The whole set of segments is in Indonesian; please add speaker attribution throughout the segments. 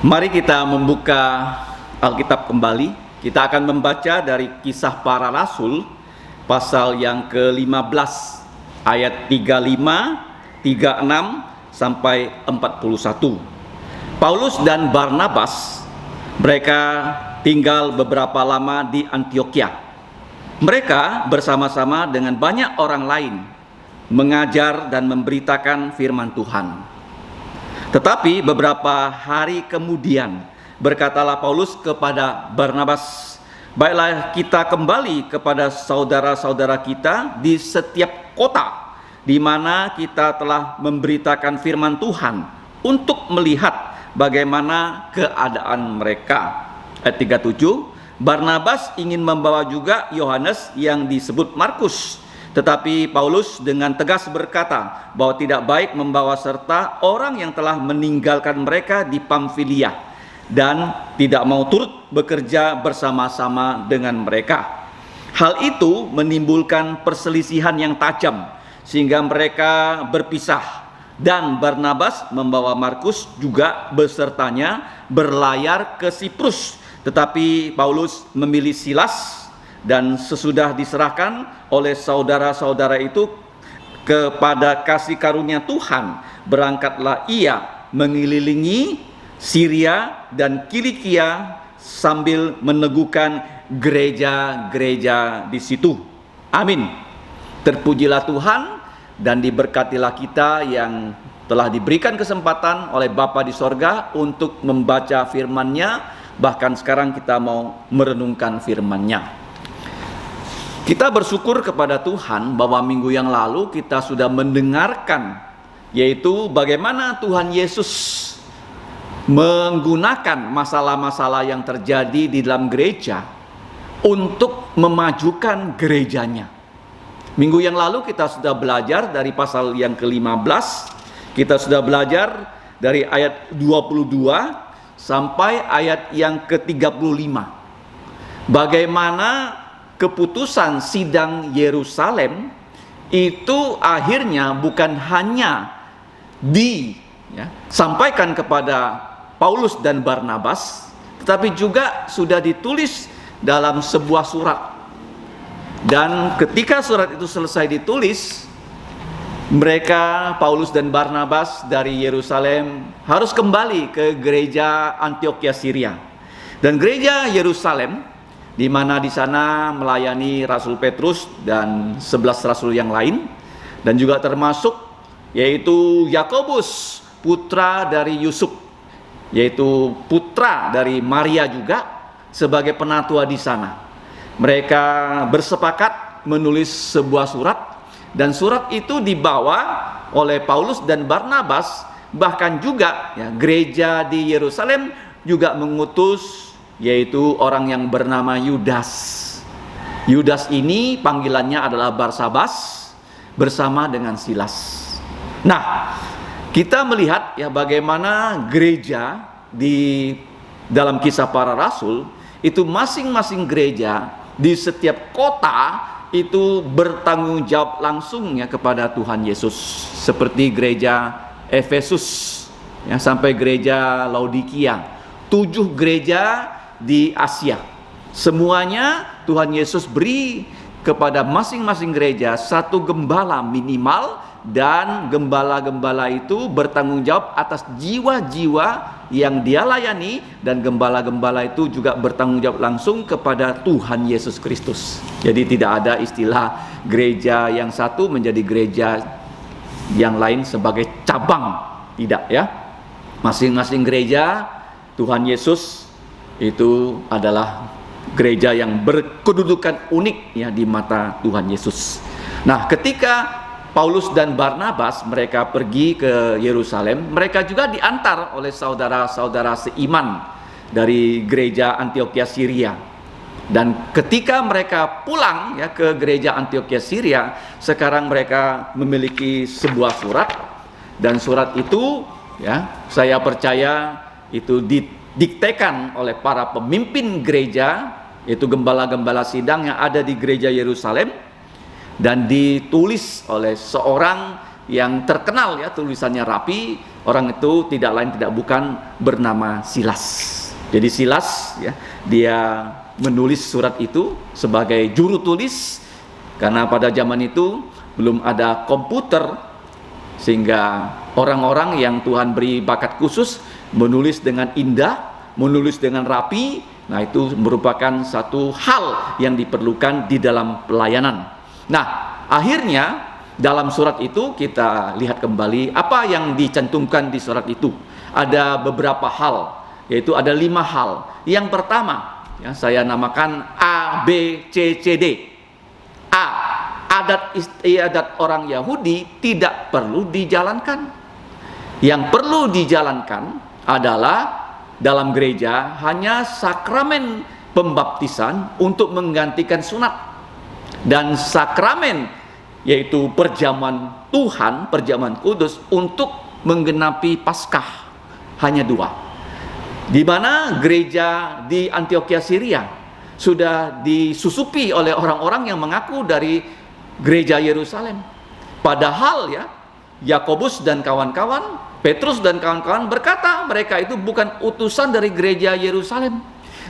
Speaker 1: Mari kita membuka Alkitab kembali. Kita akan membaca dari Kisah Para Rasul pasal yang ke-15 ayat 35, 36 sampai 41. Paulus dan Barnabas mereka tinggal beberapa lama di Antiokhia. Mereka bersama-sama dengan banyak orang lain mengajar dan memberitakan firman Tuhan. Tetapi beberapa hari kemudian berkatalah Paulus kepada Barnabas, "Baiklah kita kembali kepada saudara-saudara kita di setiap kota di mana kita telah memberitakan firman Tuhan untuk melihat bagaimana keadaan mereka." Ayat 37, Barnabas ingin membawa juga Yohanes yang disebut Markus. Tetapi Paulus dengan tegas berkata bahwa tidak baik membawa serta orang yang telah meninggalkan mereka di Pamfilia dan tidak mau turut bekerja bersama-sama dengan mereka. Hal itu menimbulkan perselisihan yang tajam sehingga mereka berpisah, dan Barnabas membawa Markus juga besertanya berlayar ke Siprus. Tetapi Paulus memilih Silas, dan sesudah diserahkan oleh saudara-saudara itu kepada kasih karunia Tuhan, berangkatlah ia mengelilingi Syria dan Kilikia sambil meneguhkan gereja-gereja di situ. Amin. Terpujilah Tuhan dan diberkatilah kita yang telah diberikan kesempatan oleh Bapa di sorga untuk membaca firman-Nya. Bahkan sekarang kita mau merenungkan firman-Nya. Kita bersyukur kepada Tuhan bahwa minggu yang lalu kita sudah mendengarkan, yaitu bagaimana Tuhan Yesus menggunakan masalah-masalah yang terjadi di dalam gereja untuk memajukan gerejanya. Minggu yang lalu kita sudah belajar dari pasal yang ke-15, kita sudah belajar dari ayat 22 sampai ayat yang ke-35. Bagaimana keputusan sidang Yerusalem itu akhirnya bukan hanya disampaikan kepada Paulus dan Barnabas, tetapi juga sudah ditulis dalam sebuah surat. Dan ketika surat itu selesai ditulis, mereka, Paulus dan Barnabas dari Yerusalem, harus kembali ke gereja Antiokhia Syria. Dan gereja Yerusalem, di mana di sana melayani Rasul Petrus dan 11 rasul yang lain, dan juga termasuk yaitu Yakobus, putra dari Yusuf, yaitu putra dari Maria juga, sebagai penatua di sana. Mereka bersepakat menulis sebuah surat, dan surat itu dibawa oleh Paulus dan Barnabas. Bahkan juga gereja di Yerusalem juga mengutus yaitu orang yang bernama Yudas. Yudas ini panggilannya adalah Barsabas bersama dengan Silas. Nah, kita melihat bagaimana gereja di dalam Kisah Para Rasul itu masing-masing gereja di setiap kota itu bertanggung jawab langsung kepada Tuhan Yesus. Seperti gereja Efesus sampai gereja Laodikia, 7 gereja di Asia. Semuanya Tuhan Yesus beri kepada masing-masing gereja satu gembala minimal, dan gembala-gembala itu bertanggung jawab atas jiwa-jiwa yang dia layani, dan gembala-gembala itu juga bertanggung jawab langsung kepada Tuhan Yesus Kristus. Jadi tidak ada istilah gereja yang satu menjadi gereja yang lain sebagai cabang, tidak ya. Masing-masing gereja Tuhan Yesus itu adalah gereja yang berkedudukan unik di mata Tuhan Yesus. Nah, ketika Paulus dan Barnabas mereka pergi ke Yerusalem, mereka juga diantar oleh saudara-saudara seiman dari gereja Antiokhia Syria. Dan ketika mereka pulang ke gereja Antiokhia Syria, sekarang mereka memiliki sebuah surat, dan surat itu saya percaya itu didiktekan oleh para pemimpin gereja, yaitu gembala-gembala sidang yang ada di gereja Yerusalem, dan ditulis oleh seorang yang terkenal ya, tulisannya rapi. Orang itu tidak lain tidak bukan bernama Silas. Jadi Silas ya, dia menulis surat itu sebagai juru tulis, karena pada zaman itu belum ada komputer, sehingga orang-orang yang Tuhan beri bakat khusus menulis dengan indah, menulis dengan rapi. Nah, itu merupakan satu hal yang diperlukan di dalam pelayanan. Nah, akhirnya dalam surat itu kita lihat kembali apa yang dicantumkan di surat itu. Ada beberapa hal, yaitu ada 5 hal. Yang pertama, ya, saya namakan A, B, C, C, D. A, adat istiadat orang Yahudi tidak perlu dijalankan. Yang perlu dijalankan adalah dalam gereja hanya sakramen pembaptisan untuk menggantikan sunat, dan sakramen yaitu perjamuan Tuhan, perjamuan kudus untuk menggenapi Paskah, hanya 2. Di mana gereja di Antioquia Syria sudah disusupi oleh orang-orang yang mengaku dari gereja Yerusalem. Padahal ya, Yakobus dan kawan-kawan, Petrus dan kawan-kawan berkata mereka itu bukan utusan dari gereja Yerusalem.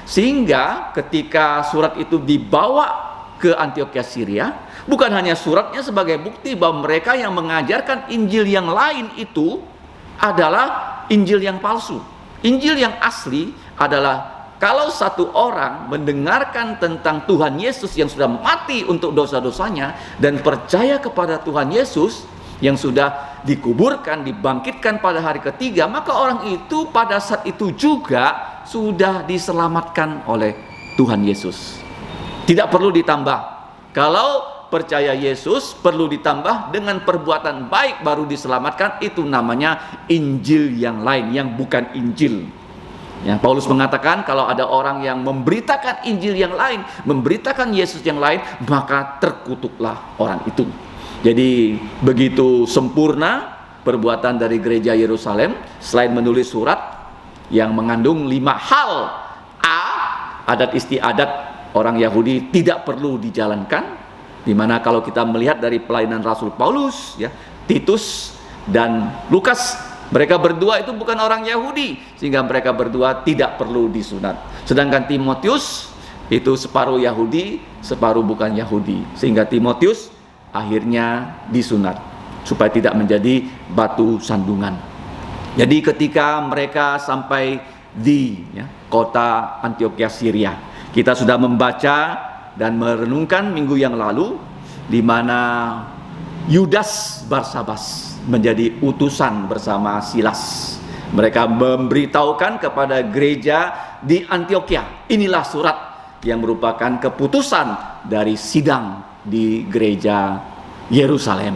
Speaker 1: Sehingga ketika surat itu dibawa ke Antioquia Syria, bukan hanya suratnya sebagai bukti bahwa mereka yang mengajarkan Injil yang lain itu adalah Injil yang palsu. Injil yang asli adalah kalau satu orang mendengarkan tentang Tuhan Yesus yang sudah mati untuk dosa-dosanya dan percaya kepada Tuhan Yesus yang sudah dikuburkan, dibangkitkan pada hari ketiga, maka orang itu pada saat itu juga sudah diselamatkan oleh Tuhan Yesus. Tidak perlu ditambah. Kalau percaya Yesus perlu ditambah dengan perbuatan baik baru diselamatkan, itu namanya Injil yang lain, yang bukan Injil. Ya, Paulus mengatakan kalau ada orang yang memberitakan Injil yang lain, memberitakan Yesus yang lain, maka terkutuklah orang itu. Jadi begitu sempurna perbuatan dari gereja Yerusalem, selain menulis surat yang mengandung 5 hal. A, adat istiadat orang Yahudi tidak perlu dijalankan, dimana kalau kita melihat dari pelayanan Rasul Paulus ya, Titus dan Lukas, mereka berdua itu bukan orang Yahudi, sehingga mereka berdua tidak perlu disunat. Sedangkan Timotius itu separuh Yahudi, separuh bukan Yahudi, sehingga Timotius akhirnya disunat supaya tidak menjadi batu sandungan. Jadi ketika mereka sampai di kota Antioquia Syria, kita sudah membaca dan merenungkan minggu yang lalu, di mana Yudas Barsabas menjadi utusan bersama Silas. Mereka memberitahukan kepada gereja di Antioquia, inilah surat yang merupakan keputusan dari sidang di gereja Yerusalem.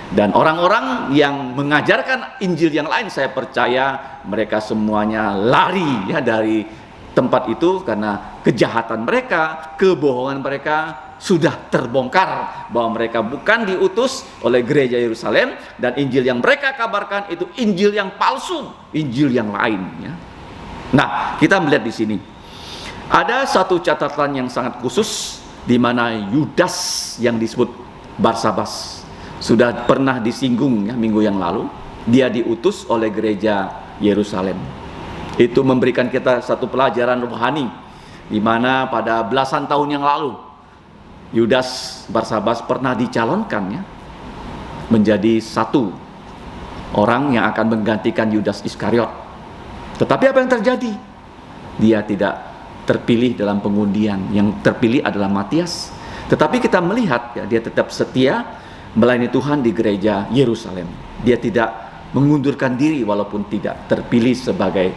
Speaker 1: Dan orang-orang yang mengajarkan Injil yang lain, saya percaya mereka semuanya lari ya dari tempat itu, karena kejahatan mereka, kebohongan mereka sudah terbongkar bahwa mereka bukan diutus oleh gereja Yerusalem, dan Injil yang mereka kabarkan itu Injil yang palsu, Injil yang lain ya. Nah, kita melihat di sini ada satu catatan yang sangat khusus, di mana Yudas yang disebut Barsabas sudah pernah disinggung ya minggu yang lalu. Dia diutus oleh gereja Yerusalem. Itu memberikan kita satu pelajaran rohani, di mana pada belasan tahun yang lalu Yudas Barsabas pernah dicalonkan ya, menjadi satu orang yang akan menggantikan Yudas Iskariot. Tetapi apa yang terjadi? Dia tidak terpilih dalam pengundian, yang terpilih adalah Matias. Tetapi kita melihat ya, dia tetap setia melayani Tuhan di gereja Yerusalem. Dia tidak mengundurkan diri walaupun tidak terpilih sebagai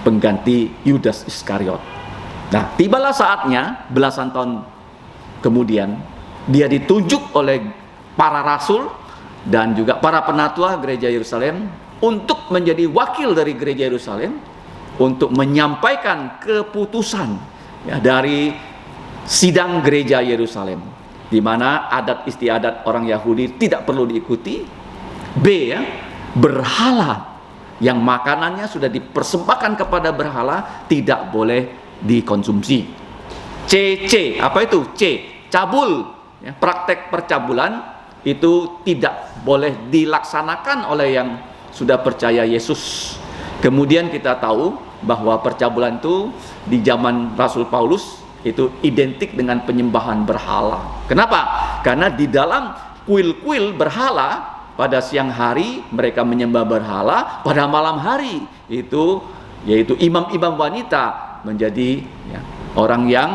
Speaker 1: pengganti Yudas Iskariot. Nah, tibalah saatnya belasan tahun kemudian dia ditunjuk oleh para rasul dan juga para penatua gereja Yerusalem untuk menjadi wakil dari gereja Yerusalem untuk menyampaikan keputusan ya, dari sidang gereja Yerusalem, di mana adat istiadat orang Yahudi tidak perlu diikuti. B ya, berhala yang makanannya sudah dipersembahkan kepada berhala tidak boleh dikonsumsi. C, apa itu? C, cabul ya, praktek percabulan itu tidak boleh dilaksanakan oleh yang sudah percaya Yesus. Kemudian kita tahu bahwa percabulan itu di zaman Rasul Paulus itu identik dengan penyembahan berhala. Kenapa? Karena di dalam kuil-kuil berhala, pada siang hari mereka menyembah berhala, pada malam hari itu yaitu imam-imam wanita menjadi orang yang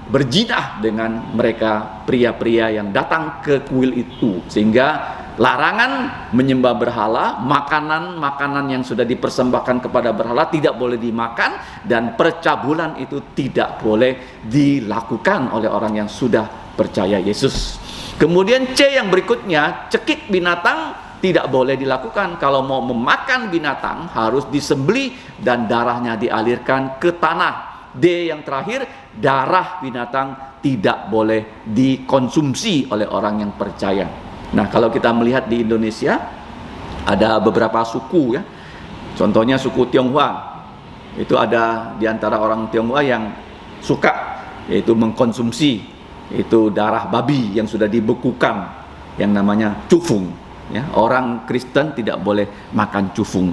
Speaker 1: berzinah dengan mereka pria-pria yang datang ke kuil itu. Sehingga larangan menyembah berhala, makanan-makanan yang sudah dipersembahkan kepada berhala tidak boleh dimakan, dan percabulan itu tidak boleh dilakukan oleh orang yang sudah percaya Yesus. Kemudian C yang berikutnya, cekik binatang tidak boleh dilakukan. Kalau mau memakan binatang harus disembelih dan darahnya dialirkan ke tanah. D yang terakhir, darah binatang tidak boleh dikonsumsi oleh orang yang percaya. Nah, kalau kita melihat di Indonesia ada beberapa suku ya. Contohnya suku Tionghoa. Itu ada di antara orang Tionghoa yang suka yaitu mengkonsumsi itu darah babi yang sudah dibekukan yang namanya cufung ya. Orang Kristen tidak boleh makan cufung.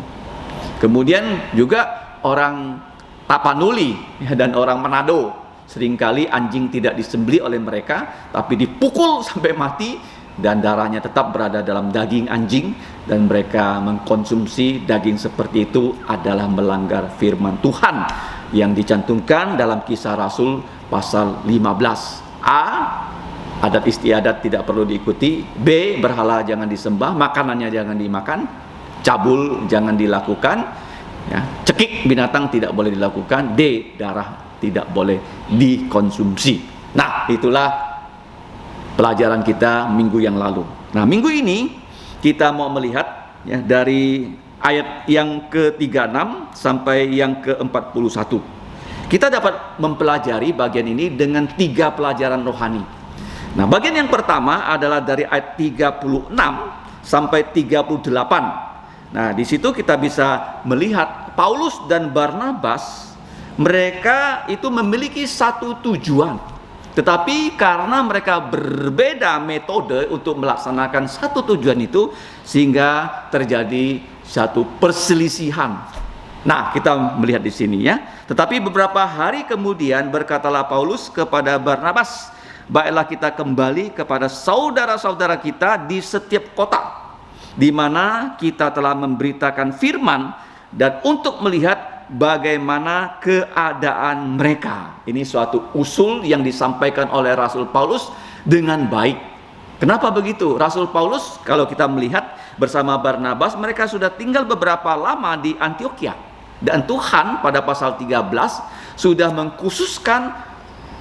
Speaker 1: Kemudian juga orang Tapanuli ya, dan orang Manado, seringkali anjing tidak disembelih oleh mereka tapi dipukul sampai mati dan darahnya tetap berada dalam daging anjing, dan mereka mengkonsumsi daging seperti itu adalah melanggar firman Tuhan yang dicantumkan dalam Kisah Rasul pasal 15. A, adat istiadat tidak perlu diikuti. B, berhala jangan disembah, makanannya jangan dimakan. Cabul jangan dilakukan ya. Cekik binatang tidak boleh dilakukan. D, darah tidak boleh dikonsumsi. Nah, itulah pelajaran kita minggu yang lalu. Nah, minggu ini kita mau melihat ya, dari ayat yang ke-36 sampai yang ke-41. Kita dapat mempelajari bagian ini dengan 3 pelajaran rohani. Nah, bagian yang pertama adalah dari ayat 36 sampai 38. Nah, di situ kita bisa melihat Paulus dan Barnabas, mereka itu memiliki satu tujuan. Tetapi karena mereka berbeda metode untuk melaksanakan satu tujuan itu, sehingga terjadi satu perselisihan. Nah, kita melihat di sini ya. Tetapi beberapa hari kemudian berkatalah Paulus kepada Barnabas, baiklah kita kembali kepada saudara-saudara kita di setiap kota di mana kita telah memberitakan firman, dan untuk melihat bagaimana keadaan mereka. Ini suatu usul yang disampaikan oleh Rasul Paulus dengan baik. Kenapa begitu? Rasul Paulus, kalau kita melihat bersama Barnabas, mereka sudah tinggal beberapa lama di Antioquia. Dan Tuhan pada pasal 13 sudah mengkhususkan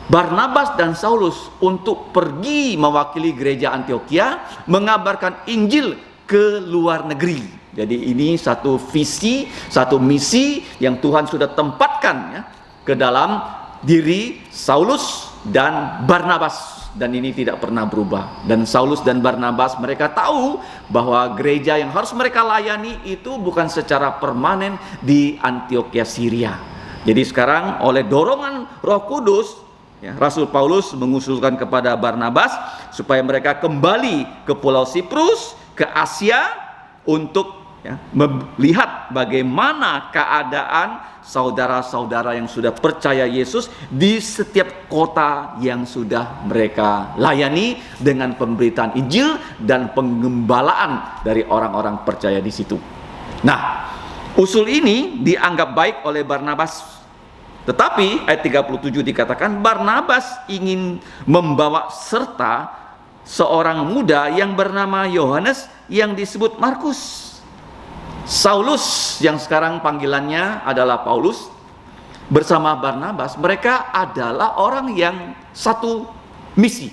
Speaker 1: Barnabas dan Saulus untuk pergi mewakili gereja Antioquia, mengabarkan Injil ke luar negeri. Jadi ini satu visi, satu misi yang Tuhan sudah tempatkan ya, ke dalam diri Saulus dan Barnabas. Dan ini tidak pernah berubah. Dan Saulus dan Barnabas mereka tahu bahwa gereja yang harus mereka layani itu bukan secara permanen di Antioquia Syria. Jadi sekarang oleh dorongan Roh Kudus ya, Rasul Paulus mengusulkan kepada Barnabas supaya mereka kembali ke Pulau Siprus, ke Asia, untuk ya, melihat bagaimana keadaan saudara-saudara yang sudah percaya Yesus di setiap kota yang sudah mereka layani dengan pemberitaan Injil dan pengembalaan dari orang-orang percaya di situ. Nah, usul ini dianggap baik oleh Barnabas. Tetapi ayat 37 dikatakan Barnabas ingin membawa serta seorang muda yang bernama Yohanes yang disebut Markus. Saulus yang sekarang panggilannya adalah Paulus bersama Barnabas, mereka adalah orang yang satu misi,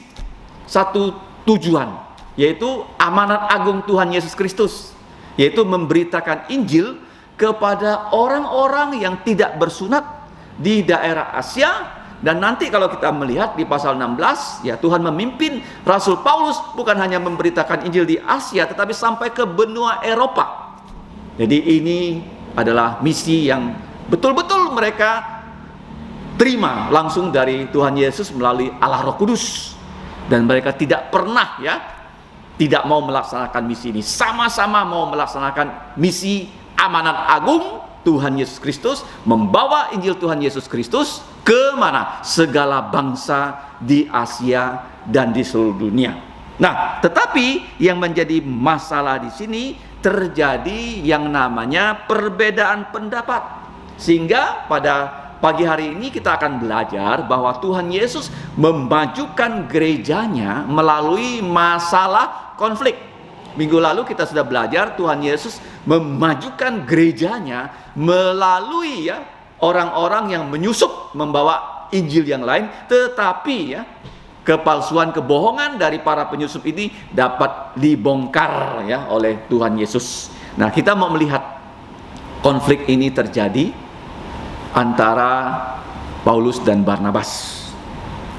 Speaker 1: satu tujuan, yaitu amanat agung Tuhan Yesus Kristus, yaitu memberitakan Injil kepada orang-orang yang tidak bersunat di daerah Asia. Dan nanti kalau kita melihat di pasal 16 ya, Tuhan memimpin Rasul Paulus bukan hanya memberitakan Injil di Asia, tetapi sampai ke benua Eropa. Jadi ini adalah misi yang betul-betul mereka terima langsung dari Tuhan Yesus melalui Allah Roh Kudus. Dan mereka tidak pernah ya, tidak mau melaksanakan misi ini. Sama-sama mau melaksanakan misi amanat agung Tuhan Yesus Kristus, membawa Injil Tuhan Yesus Kristus ke mana? Segala bangsa di Asia dan di seluruh dunia. Nah, tetapi yang menjadi masalah di sini terjadi yang namanya perbedaan pendapat. Sehingga pada pagi hari ini kita akan belajar bahwa Tuhan Yesus memajukan gerejanya melalui masalah konflik. Minggu lalu kita sudah belajar Tuhan Yesus memajukan gerejanya melalui orang-orang yang menyusup membawa Injil yang lain, tetapi kepalsuan, kebohongan dari para penyusup ini dapat dibongkar oleh Tuhan Yesus. Nah, kita mau melihat konflik ini terjadi antara Paulus dan Barnabas.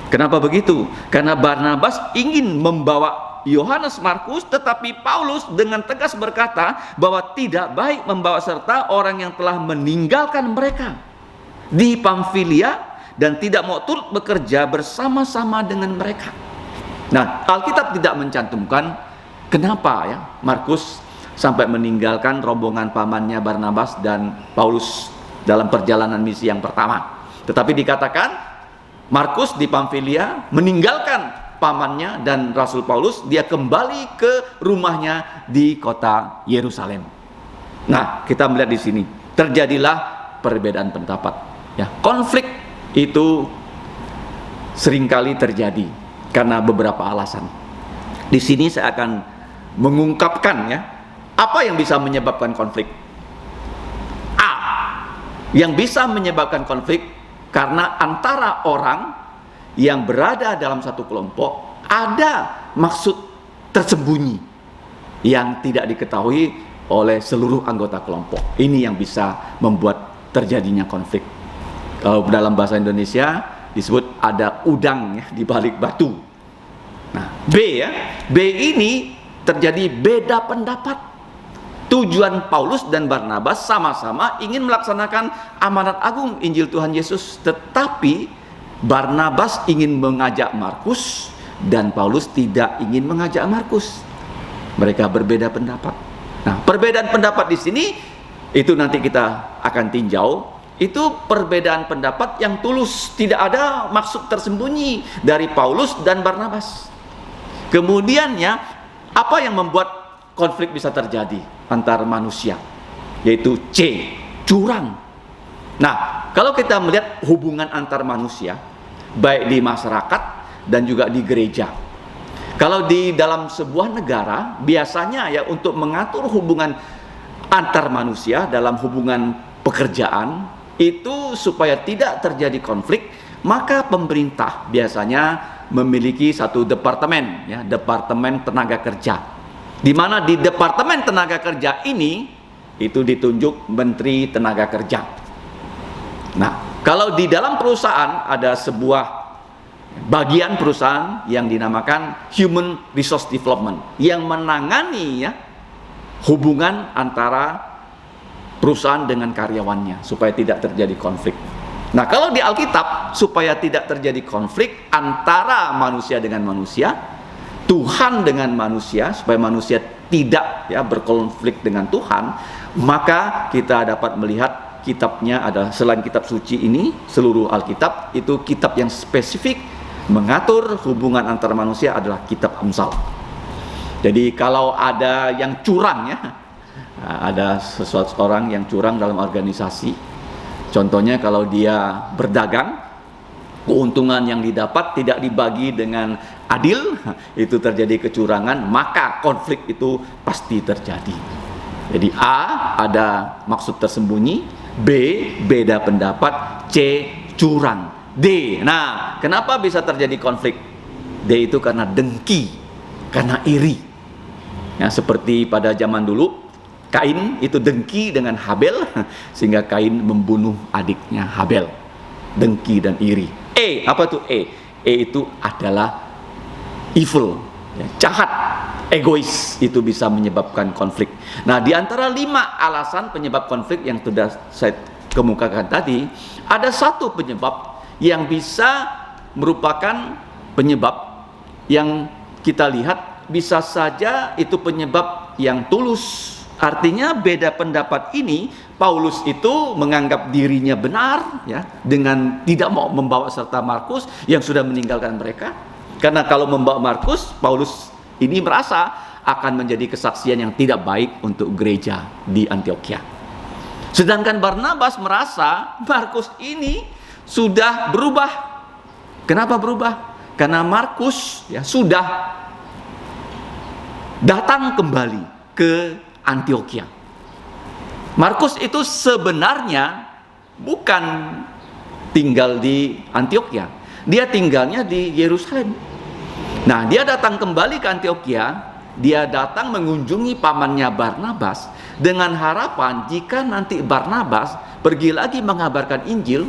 Speaker 1: Kenapa begitu? Karena Barnabas ingin membawa Yohanes Markus, tetapi Paulus dengan tegas berkata bahwa tidak baik membawa serta orang yang telah meninggalkan mereka di Pamfilia dan tidak mau turut bekerja bersama-sama dengan mereka. Nah, Alkitab tidak mencantumkan kenapa Markus sampai meninggalkan rombongan pamannya Barnabas dan Paulus dalam perjalanan misi yang pertama. Tetapi dikatakan Markus di Pamfilia meninggalkan pamannya dan Rasul Paulus, dia kembali ke rumahnya di kota Yerusalem. Nah, kita melihat di sini terjadilah perbedaan pendapat. Konflik itu seringkali terjadi karena beberapa alasan. Di sini saya akan mengungkapkan apa yang bisa menyebabkan konflik. A, yang bisa menyebabkan konflik karena antara orang yang berada dalam satu kelompok ada maksud tersembunyi yang tidak diketahui oleh seluruh anggota kelompok. Ini yang bisa membuat terjadinya konflik. Kalau dalam bahasa Indonesia disebut ada udang di balik batu. Nah, B B ini terjadi beda pendapat. Tujuan Paulus dan Barnabas sama-sama ingin melaksanakan amanat agung Injil Tuhan Yesus, tetapi Barnabas ingin mengajak Markus dan Paulus tidak ingin mengajak Markus. Mereka berbeda pendapat. Nah, perbedaan pendapat di sini itu nanti kita akan tinjau. Itu perbedaan pendapat yang tulus, tidak ada maksud tersembunyi dari Paulus dan Barnabas. Kemudian apa yang membuat konflik bisa terjadi antar manusia? Yaitu C, curang. Nah, kalau kita melihat hubungan antar manusia, baik di masyarakat dan juga di gereja. Kalau di dalam sebuah negara, biasanya untuk mengatur hubungan antar manusia dalam hubungan pekerjaan, itu supaya tidak terjadi konflik, maka pemerintah biasanya memiliki satu departemen, departemen tenaga kerja. Di mana di departemen tenaga kerja ini, itu ditunjuk Menteri Tenaga Kerja. Nah, kalau di dalam perusahaan ada sebuah bagian perusahaan yang dinamakan Human Resource Development yang menangani hubungan antara perusahaan dengan karyawannya supaya tidak terjadi konflik. Nah, kalau di Alkitab supaya tidak terjadi konflik antara manusia dengan manusia, Tuhan dengan manusia, supaya manusia tidak berkonflik dengan Tuhan, maka kita dapat melihat kitabnya ada selain kitab suci ini, seluruh Alkitab itu kitab yang spesifik mengatur hubungan antar manusia adalah kitab Amsal. Jadi kalau ada yang curang ada sesuatu orang yang curang dalam organisasi, contohnya kalau dia berdagang, keuntungan yang didapat tidak dibagi dengan adil, itu terjadi kecurangan, maka konflik itu pasti terjadi. Jadi A, ada maksud tersembunyi, B, beda pendapat, C, curang, D. Nah, kenapa bisa terjadi konflik? D itu karena dengki, karena iri. Seperti pada zaman dulu, Kain itu dengki dengan Habel, sehingga Kain membunuh adiknya Habel. Dengki dan iri. E, apa itu E? E itu adalah evil, jahat, egois, itu bisa menyebabkan konflik. Nah, di antara 5 alasan penyebab konflik yang sudah saya kemukakan tadi, ada satu penyebab yang bisa merupakan penyebab yang kita lihat bisa saja itu penyebab yang tulus. Artinya beda pendapat ini, Paulus itu menganggap dirinya benar ya, dengan tidak mau membawa serta Markus yang sudah meninggalkan mereka. Karena kalau membawa Markus, Paulus ini merasa akan menjadi kesaksian yang tidak baik untuk gereja di Antiokhia. Sedangkan Barnabas merasa Markus ini sudah berubah. Kenapa berubah? Karena Markus ya sudah datang kembali ke Antiokhia. Markus itu sebenarnya bukan tinggal di Antiokhia. Dia tinggalnya di Yerusalem. Nah, dia datang kembali ke Antiokhia, dia datang mengunjungi pamannya Barnabas dengan harapan jika nanti Barnabas pergi lagi mengabarkan Injil,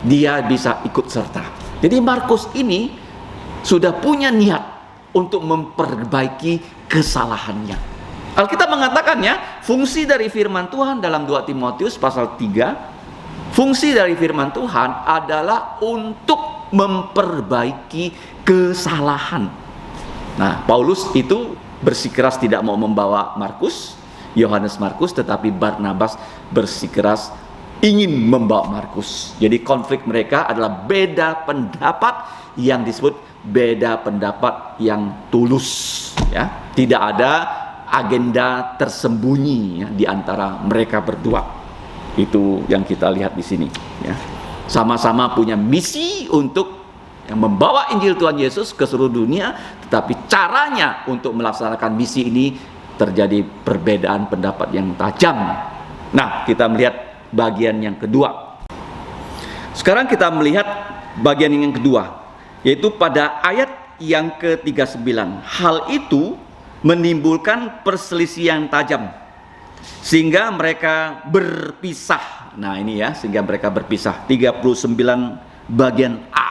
Speaker 1: dia bisa ikut serta. Jadi Markus ini sudah punya niat untuk memperbaiki kesalahannya. Alkitab mengatakannya, fungsi dari firman Tuhan dalam 2 Timotius pasal 3, fungsi dari firman Tuhan adalah untuk memperbaiki kesalahan. Nah, Paulus itu bersikeras tidak mau membawa Yohanes Markus, tetapi Barnabas bersikeras ingin membawa Markus. Jadi konflik mereka adalah beda pendapat yang disebut beda pendapat yang tulus, ya. Tidak ada agenda tersembunyi ya, di antara mereka berdua. Itu yang kita lihat di sini ya. Sama-sama punya misi untuk membawa Injil Tuhan Yesus ke seluruh dunia, tetapi caranya untuk melaksanakan misi ini terjadi perbedaan pendapat yang tajam. Nah, kita melihat bagian yang kedua. Sekarang kita melihat bagian yang kedua, yaitu pada ayat yang ke-39. Hal itu menimbulkan perselisihan tajam sehingga mereka berpisah. Nah, ini ya, sehingga mereka berpisah. 39 bagian A.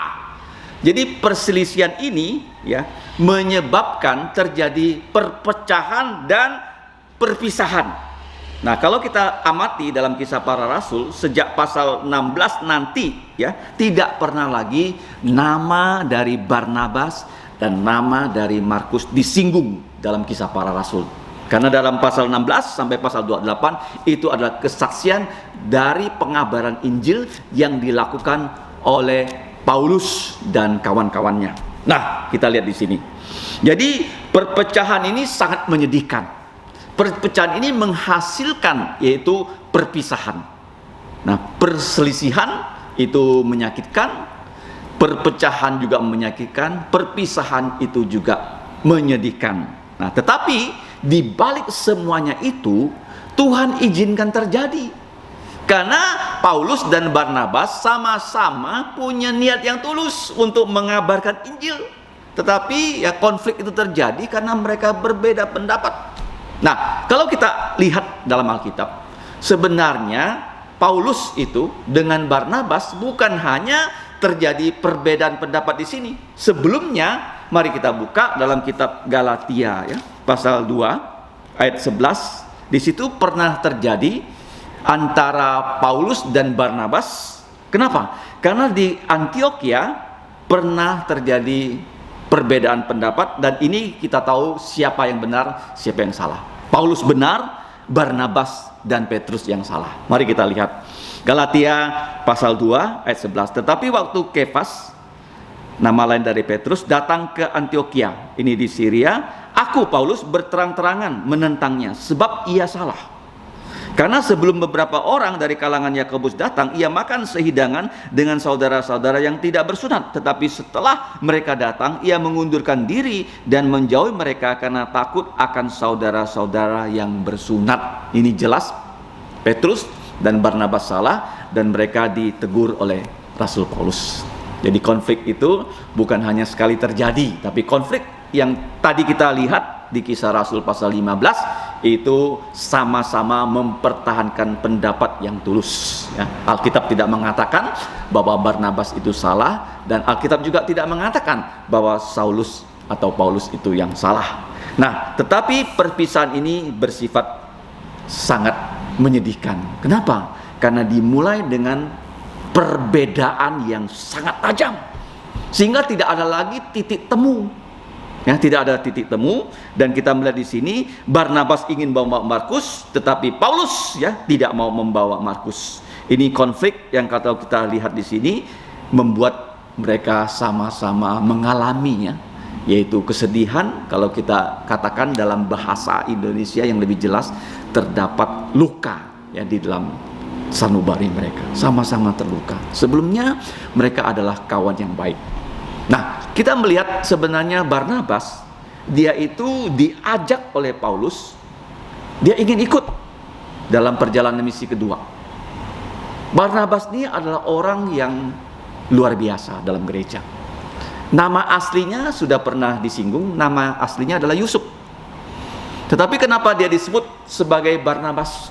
Speaker 1: Jadi perselisihan ini ya menyebabkan terjadi perpecahan dan perpisahan. Nah, kalau kita amati dalam Kisah Para Rasul sejak pasal 16 nanti ya, tidak pernah lagi nama dari Barnabas dan nama dari Markus disinggung dalam Kisah Para Rasul. Karena dalam pasal 16 sampai pasal 28 itu adalah kesaksian dari pengabaran Injil yang dilakukan oleh Paulus dan kawan-kawannya. Nah, kita lihat di sini. Jadi perpecahan ini sangat menyedihkan. Perpecahan ini menghasilkan yaitu perpisahan. Nah, perselisihan itu menyakitkan, perpecahan juga menyakitkan, perpisahan itu juga menyedihkan. Nah, tetapi di balik semuanya itu Tuhan izinkan terjadi. Karena Paulus dan Barnabas sama-sama punya niat yang tulus untuk mengabarkan Injil. Tetapi ya konflik itu terjadi karena mereka berbeda pendapat. Nah, kalau kita lihat dalam Alkitab, sebenarnya Paulus itu dengan Barnabas bukan hanya terjadi perbedaan pendapat di sini. Sebelumnya, mari kita buka dalam kitab Galatia ya, pasal 2 ayat 11. Di situ pernah terjadi antara Paulus dan Barnabas. Kenapa? Karena di Antiokhia pernah terjadi perbedaan pendapat, dan ini kita tahu siapa yang benar, siapa yang salah. Paulus benar, Barnabas dan Petrus yang salah. Mari kita lihat Galatia pasal 2 ayat 11. Tetapi waktu Kefas, nama lain dari Petrus, datang ke Antiokhia, ini di Syria, aku Paulus berterang-terangan menentangnya sebab ia salah. Karena sebelum beberapa orang dari kalangan Yakobus datang, ia makan sehidangan dengan saudara-saudara yang tidak bersunat. Tetapi setelah mereka datang, ia mengundurkan diri dan menjauhi mereka karena takut akan saudara-saudara yang bersunat. Ini jelas Petrus dan Barnabas salah, dan mereka ditegur oleh Rasul Paulus. Jadi konflik itu bukan hanya sekali terjadi, tapi konflik yang tadi kita lihat di Kisah Rasul pasal 15 itu sama-sama mempertahankan pendapat yang tulus ya. Alkitab tidak mengatakan bahwa Barnabas itu salah, dan Alkitab juga tidak mengatakan bahwa Saulus atau Paulus itu yang salah. Nah, tetapi perpisahan ini bersifat sangat menyedihkan. Kenapa? Karena dimulai dengan perbedaan yang sangat tajam, sehingga tidak ada lagi titik temu. Ya, tidak ada titik temu, dan kita melihat di sini Barnabas ingin membawa Markus, tetapi Paulus ya tidak mau membawa Markus. Ini konflik yang kalau kita lihat di sini membuat mereka sama-sama mengalaminya, yaitu kesedihan. Kalau kita katakan dalam bahasa Indonesia yang lebih jelas, terdapat luka ya di dalam sanubari mereka, sama-sama terluka. Sebelumnya mereka adalah kawan yang baik. Nah, kita melihat sebenarnya Barnabas, dia itu diajak oleh Paulus, dia ingin ikut dalam perjalanan misi kedua. Barnabas ini adalah orang yang luar biasa dalam gereja. Nama aslinya sudah pernah disinggung, nama aslinya adalah Yusuf. Tetapi kenapa dia disebut sebagai Barnabas?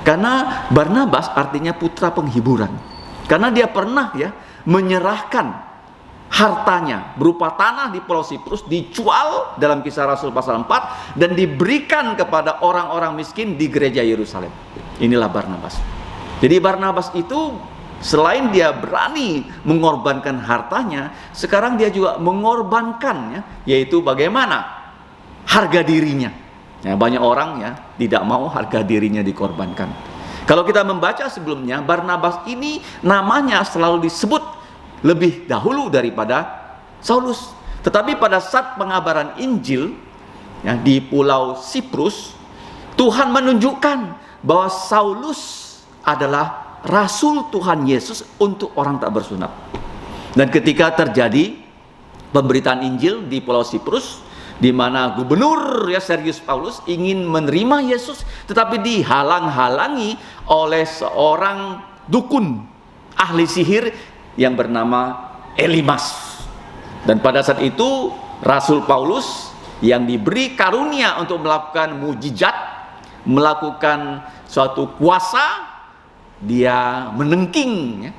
Speaker 1: Karena Barnabas artinya putra penghiburan. Karena dia pernah ya menyerahkan hartanya berupa tanah di Pulau Siprus, dijual dalam Kisah Rasul pasal 4 dan diberikan kepada orang-orang miskin di gereja Yerusalem. Inilah Barnabas. Jadi Barnabas itu selain dia berani mengorbankan hartanya, sekarang dia juga mengorbankannya, yaitu bagaimana harga dirinya. Ya, banyak orang ya tidak mau harga dirinya dikorbankan. Kalau kita membaca sebelumnya, Barnabas ini namanya selalu disebut lebih dahulu daripada Saulus. Tetapi pada saat pengabaran Injil ya, di Pulau Siprus, Tuhan menunjukkan bahwa Saulus adalah Rasul Tuhan Yesus untuk orang tak bersunat. Dan ketika terjadi pemberitaan Injil di Pulau Siprus, di mana gubernur ya Sergius Paulus ingin menerima Yesus, tetapi dihalang-halangi oleh seorang dukun ahli sihir yang bernama Elimas. Dan pada saat itu Rasul Paulus yang diberi karunia untuk melakukan mujizat, melakukan suatu kuasa, dia menengking ya,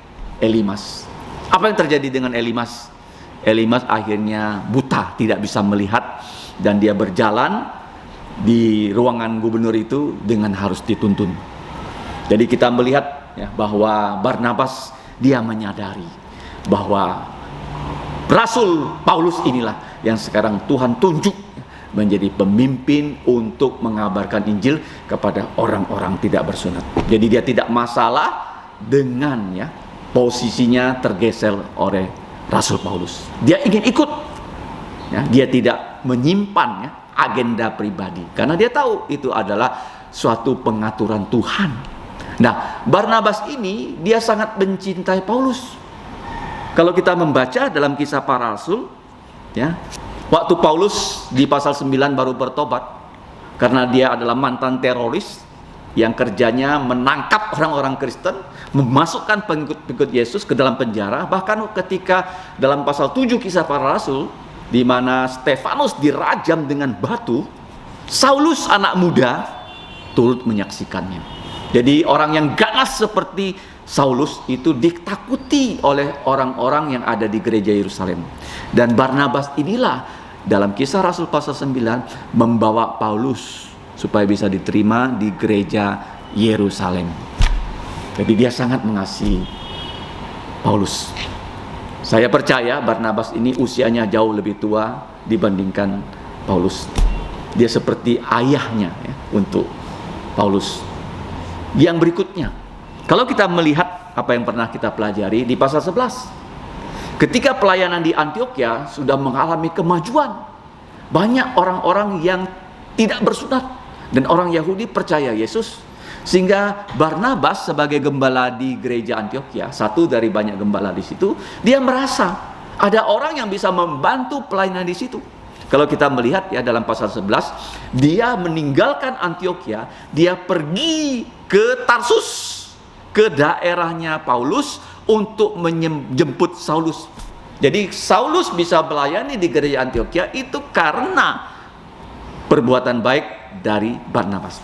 Speaker 1: Elimas. Apa yang terjadi dengan Elimas? Elimas akhirnya buta, tidak bisa melihat, dan dia berjalan di ruangan gubernur itu dengan harus dituntun. Jadi kita melihat ya, bahwa Barnabas dia menyadari bahwa Rasul Paulus inilah yang sekarang Tuhan tunjuk menjadi pemimpin untuk mengabarkan Injil kepada orang-orang tidak bersunat. Jadi dia tidak masalah dengan ya posisinya tergeser oleh Rasul Paulus. Dia ingin ikut. Ya, dia tidak menyimpan ya agenda pribadi karena dia tahu itu adalah suatu pengaturan Tuhan. Nah, Barnabas ini dia sangat mencintai Paulus. Kalau kita membaca dalam Kisah Para Rasul ya, waktu Paulus di pasal 9 baru bertobat karena dia adalah mantan teroris yang kerjanya menangkap orang-orang Kristen, memasukkan pengikut-pengikut Yesus ke dalam penjara. Bahkan ketika dalam pasal 7 Kisah Para Rasul di mana Stefanus dirajam dengan batu, Saulus anak muda turut menyaksikannya. Jadi orang yang ganas seperti Saulus itu ditakuti oleh orang-orang yang ada di gereja Yerusalem. Dan Barnabas inilah dalam Kisah Rasul pasal 9 membawa Paulus supaya bisa diterima di gereja Yerusalem. Jadi dia sangat mengasihi Paulus. Saya percaya Barnabas ini usianya jauh lebih tua dibandingkan Paulus. Dia seperti ayahnya ya, untuk Paulus. Yang berikutnya, kalau kita melihat apa yang pernah kita pelajari di pasal 11, ketika pelayanan di Antioquia sudah mengalami kemajuan, banyak orang-orang yang tidak bersunat dan orang Yahudi percaya Yesus, sehingga Barnabas sebagai gembala di gereja Antioquia, satu dari banyak gembala di situ, dia merasa ada orang yang bisa membantu pelayanan di situ. Kalau kita melihat ya dalam pasal 11, dia meninggalkan Antioquia, dia pergi ke Tarsus, ke daerahnya Paulus untuk menjemput Saulus. Jadi Saulus bisa melayani di gereja Antioquia itu karena perbuatan baik dari Barnabas.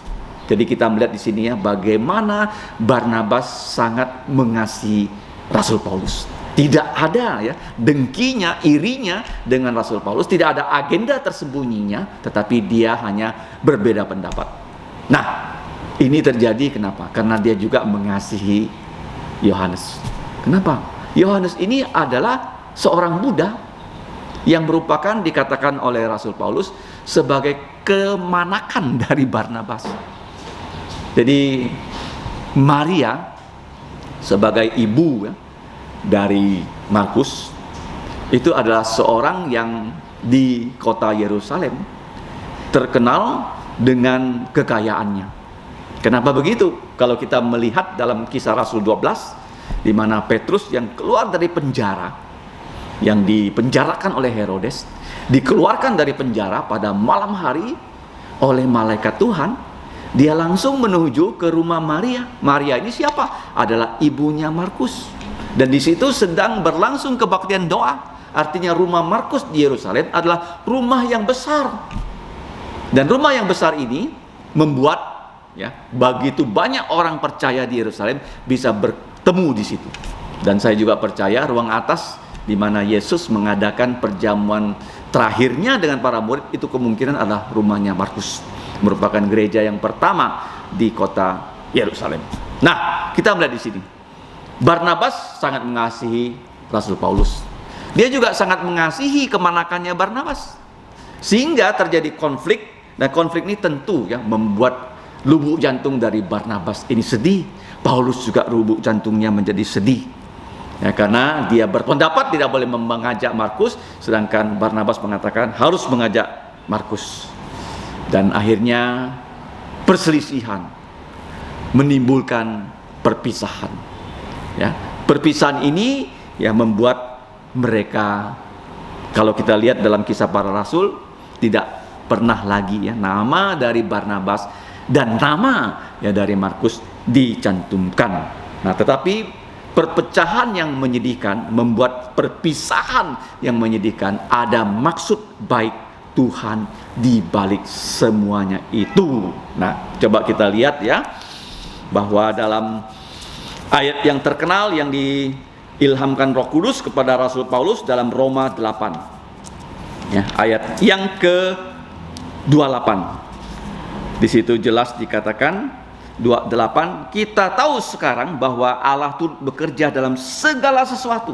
Speaker 1: Jadi kita melihat di sini ya bagaimana Barnabas sangat mengasihi Rasul Paulus. Tidak ada ya dengkinya, irinya dengan Rasul Paulus, tidak ada agenda tersembunyinya, tetapi dia hanya berbeda pendapat. Nah, ini terjadi kenapa? Karena dia juga mengasihi Yohanes. Kenapa? Yohanes ini adalah seorang Buddha yang merupakan dikatakan oleh Rasul Paulus sebagai kemanakan dari Barnabas. Jadi Maria sebagai ibu dari Markus itu adalah seorang yang di kota Yerusalem terkenal dengan kekayaannya. Kenapa begitu? Kalau kita melihat dalam Kisah Rasul 12, di mana Petrus yang keluar dari penjara, yang dipenjarakan oleh Herodes, dikeluarkan dari penjara pada malam hari oleh malaikat Tuhan, dia langsung menuju ke rumah Maria. Maria ini siapa? Adalah ibunya Markus. Dan di situ sedang berlangsung kebaktian doa. Artinya rumah Markus di Yerusalem adalah rumah yang besar. Dan rumah yang besar ini membuat begitu banyak orang percaya di Yerusalem bisa bertemu di situ. Dan saya juga percaya ruang atas di mana Yesus mengadakan perjamuan terakhirnya dengan para murid itu kemungkinan adalah rumahnya Markus, merupakan gereja yang pertama di kota Yerusalem. Nah, kita melihat di sini Barnabas sangat mengasihi Rasul Paulus. Dia juga sangat mengasihi kemanakannya Barnabas, sehingga terjadi konflik. Dan konflik ini tentu membuat lubuk jantung dari Barnabas ini sedih. Paulus juga lubuk jantungnya menjadi sedih, karena dia berpendapat tidak boleh mengajak Markus, sedangkan Barnabas mengatakan harus mengajak Markus. Dan akhirnya perselisihan menimbulkan perpisahan. Perpisahan ini membuat mereka, kalau kita lihat dalam Kisah Para Rasul, tidak pernah lagi nama dari Barnabas dan nama dari Markus dicantumkan. Nah, tetapi perpecahan yang menyedihkan membuat perpisahan yang menyedihkan. Ada maksud baik Tuhan di balik semuanya itu. Nah, coba kita lihat bahwa dalam ayat yang terkenal yang diilhamkan Roh Kudus kepada Rasul Paulus dalam Roma 8. Ayat yang ke-28. Di situ jelas dikatakan 28, kita tahu sekarang bahwa Allah turut bekerja dalam segala sesuatu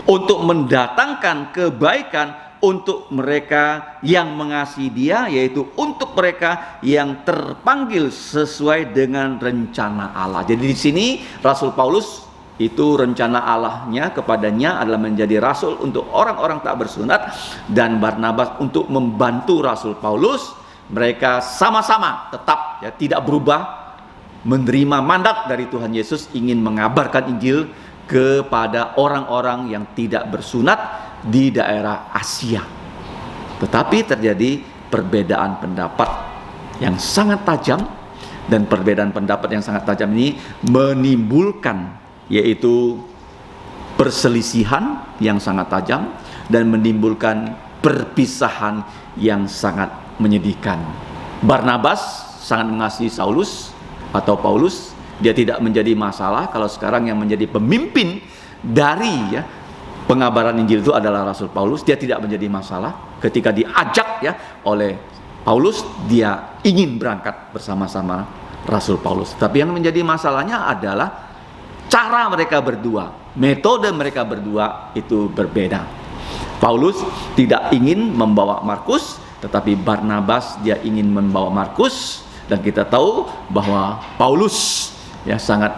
Speaker 1: untuk mendatangkan kebaikan untuk mereka yang mengasihi Dia, yaitu untuk mereka yang terpanggil sesuai dengan rencana Allah. Jadi di sini Rasul Paulus itu rencana Allahnya kepadanya adalah menjadi rasul untuk orang-orang tak bersunat, dan Barnabas untuk membantu Rasul Paulus. Mereka sama-sama tetap tidak berubah menerima mandat dari Tuhan Yesus ingin mengabarkan Injil kepada orang-orang yang tidak bersunat di daerah Asia. Tetapi terjadi perbedaan pendapat yang sangat tajam, dan perbedaan pendapat yang sangat tajam ini menimbulkan yaitu perselisihan yang sangat tajam dan menimbulkan perpisahan yang sangat menyedihkan. Barnabas sangat mengasihi Saulus atau Paulus. Dia tidak menjadi masalah kalau sekarang yang menjadi pemimpin dari pengabaran Injil itu adalah Rasul Paulus. Dia tidak menjadi masalah ketika diajak oleh Paulus, dia ingin berangkat bersama-sama Rasul Paulus. Tapi yang menjadi masalahnya adalah cara mereka berdua, metode mereka berdua itu berbeda. Paulus tidak ingin membawa Markus, tetapi Barnabas dia ingin membawa Markus. Dan kita tahu bahwa Paulus sangat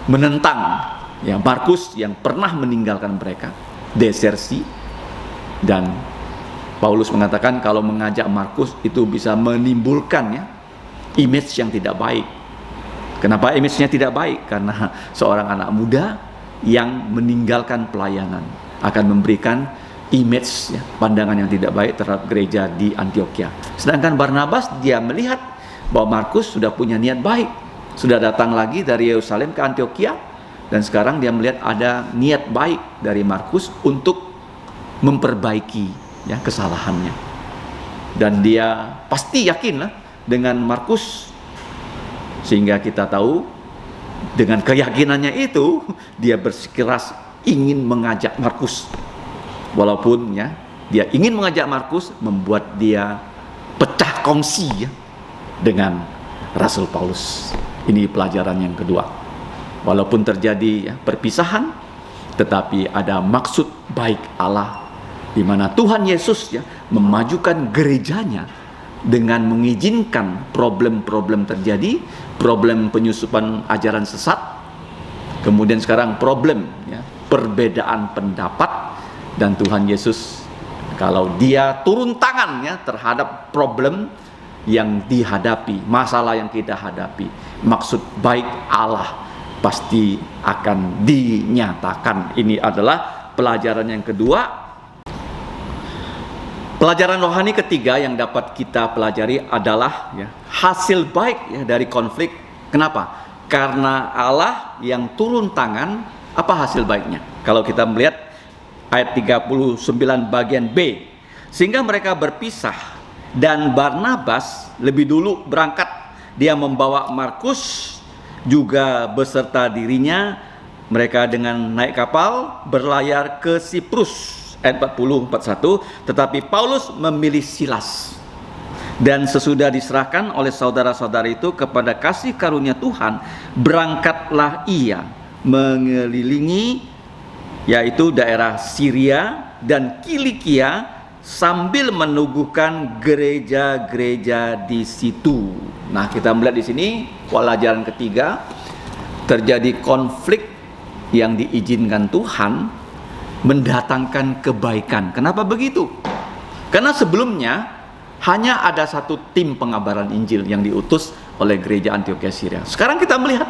Speaker 1: menentang Markus yang pernah meninggalkan mereka, desersi. Dan Paulus mengatakan kalau mengajak Markus itu bisa menimbulkan image yang tidak baik. Kenapa image-nya tidak baik? Karena seorang anak muda yang meninggalkan pelayanan akan memberikan image pandangan yang tidak baik terhadap gereja di Antioquia. Sedangkan Barnabas dia melihat bahwa Markus sudah punya niat baik, sudah datang lagi dari Yerusalem ke Antioquia, dan sekarang dia melihat ada niat baik dari Markus untuk memperbaiki kesalahannya. Dan dia pasti yakinlah dengan Markus, sehingga kita tahu dengan keyakinannya itu dia bersikeras ingin mengajak Markus. Walaupun dia ingin mengajak Markus, membuat dia pecah kongsi dengan Rasul Paulus. Ini pelajaran yang kedua. Walaupun terjadi perpisahan, tetapi ada maksud baik Allah di mana Tuhan Yesus ya memajukan gerejanya dengan mengizinkan problem-problem terjadi, problem penyusupan ajaran sesat, kemudian sekarang problem ya, perbedaan pendapat, dan Tuhan Yesus kalau dia turun tangan ya terhadap problem yang dihadapi, masalah yang kita hadapi, maksud baik Allah pasti akan dinyatakan. Ini adalah pelajaran yang kedua. Pelajaran rohani ketiga yang dapat kita pelajari adalah ya, hasil baik ya dari konflik. Kenapa? Karena Allah yang turun tangan, apa hasil baiknya? Kalau kita melihat ayat 39 bagian B, sehingga mereka berpisah dan Barnabas lebih dulu berangkat, dia membawa Markus juga beserta dirinya. Mereka dengan naik kapal berlayar ke Siprus. Ayat 40-41, tetapi Paulus memilih Silas, dan sesudah diserahkan oleh saudara-saudara itu kepada kasih karunia Tuhan, berangkatlah ia mengelilingi yaitu daerah Syria dan Kilikia sambil menubuhkan gereja-gereja di situ. Nah, kita melihat di sini pelajaran ketiga, terjadi konflik yang diizinkan Tuhan mendatangkan kebaikan. Kenapa begitu? Karena sebelumnya hanya ada satu tim pengabaran Injil yang diutus oleh gereja Antiokhia Syria. Sekarang kita melihat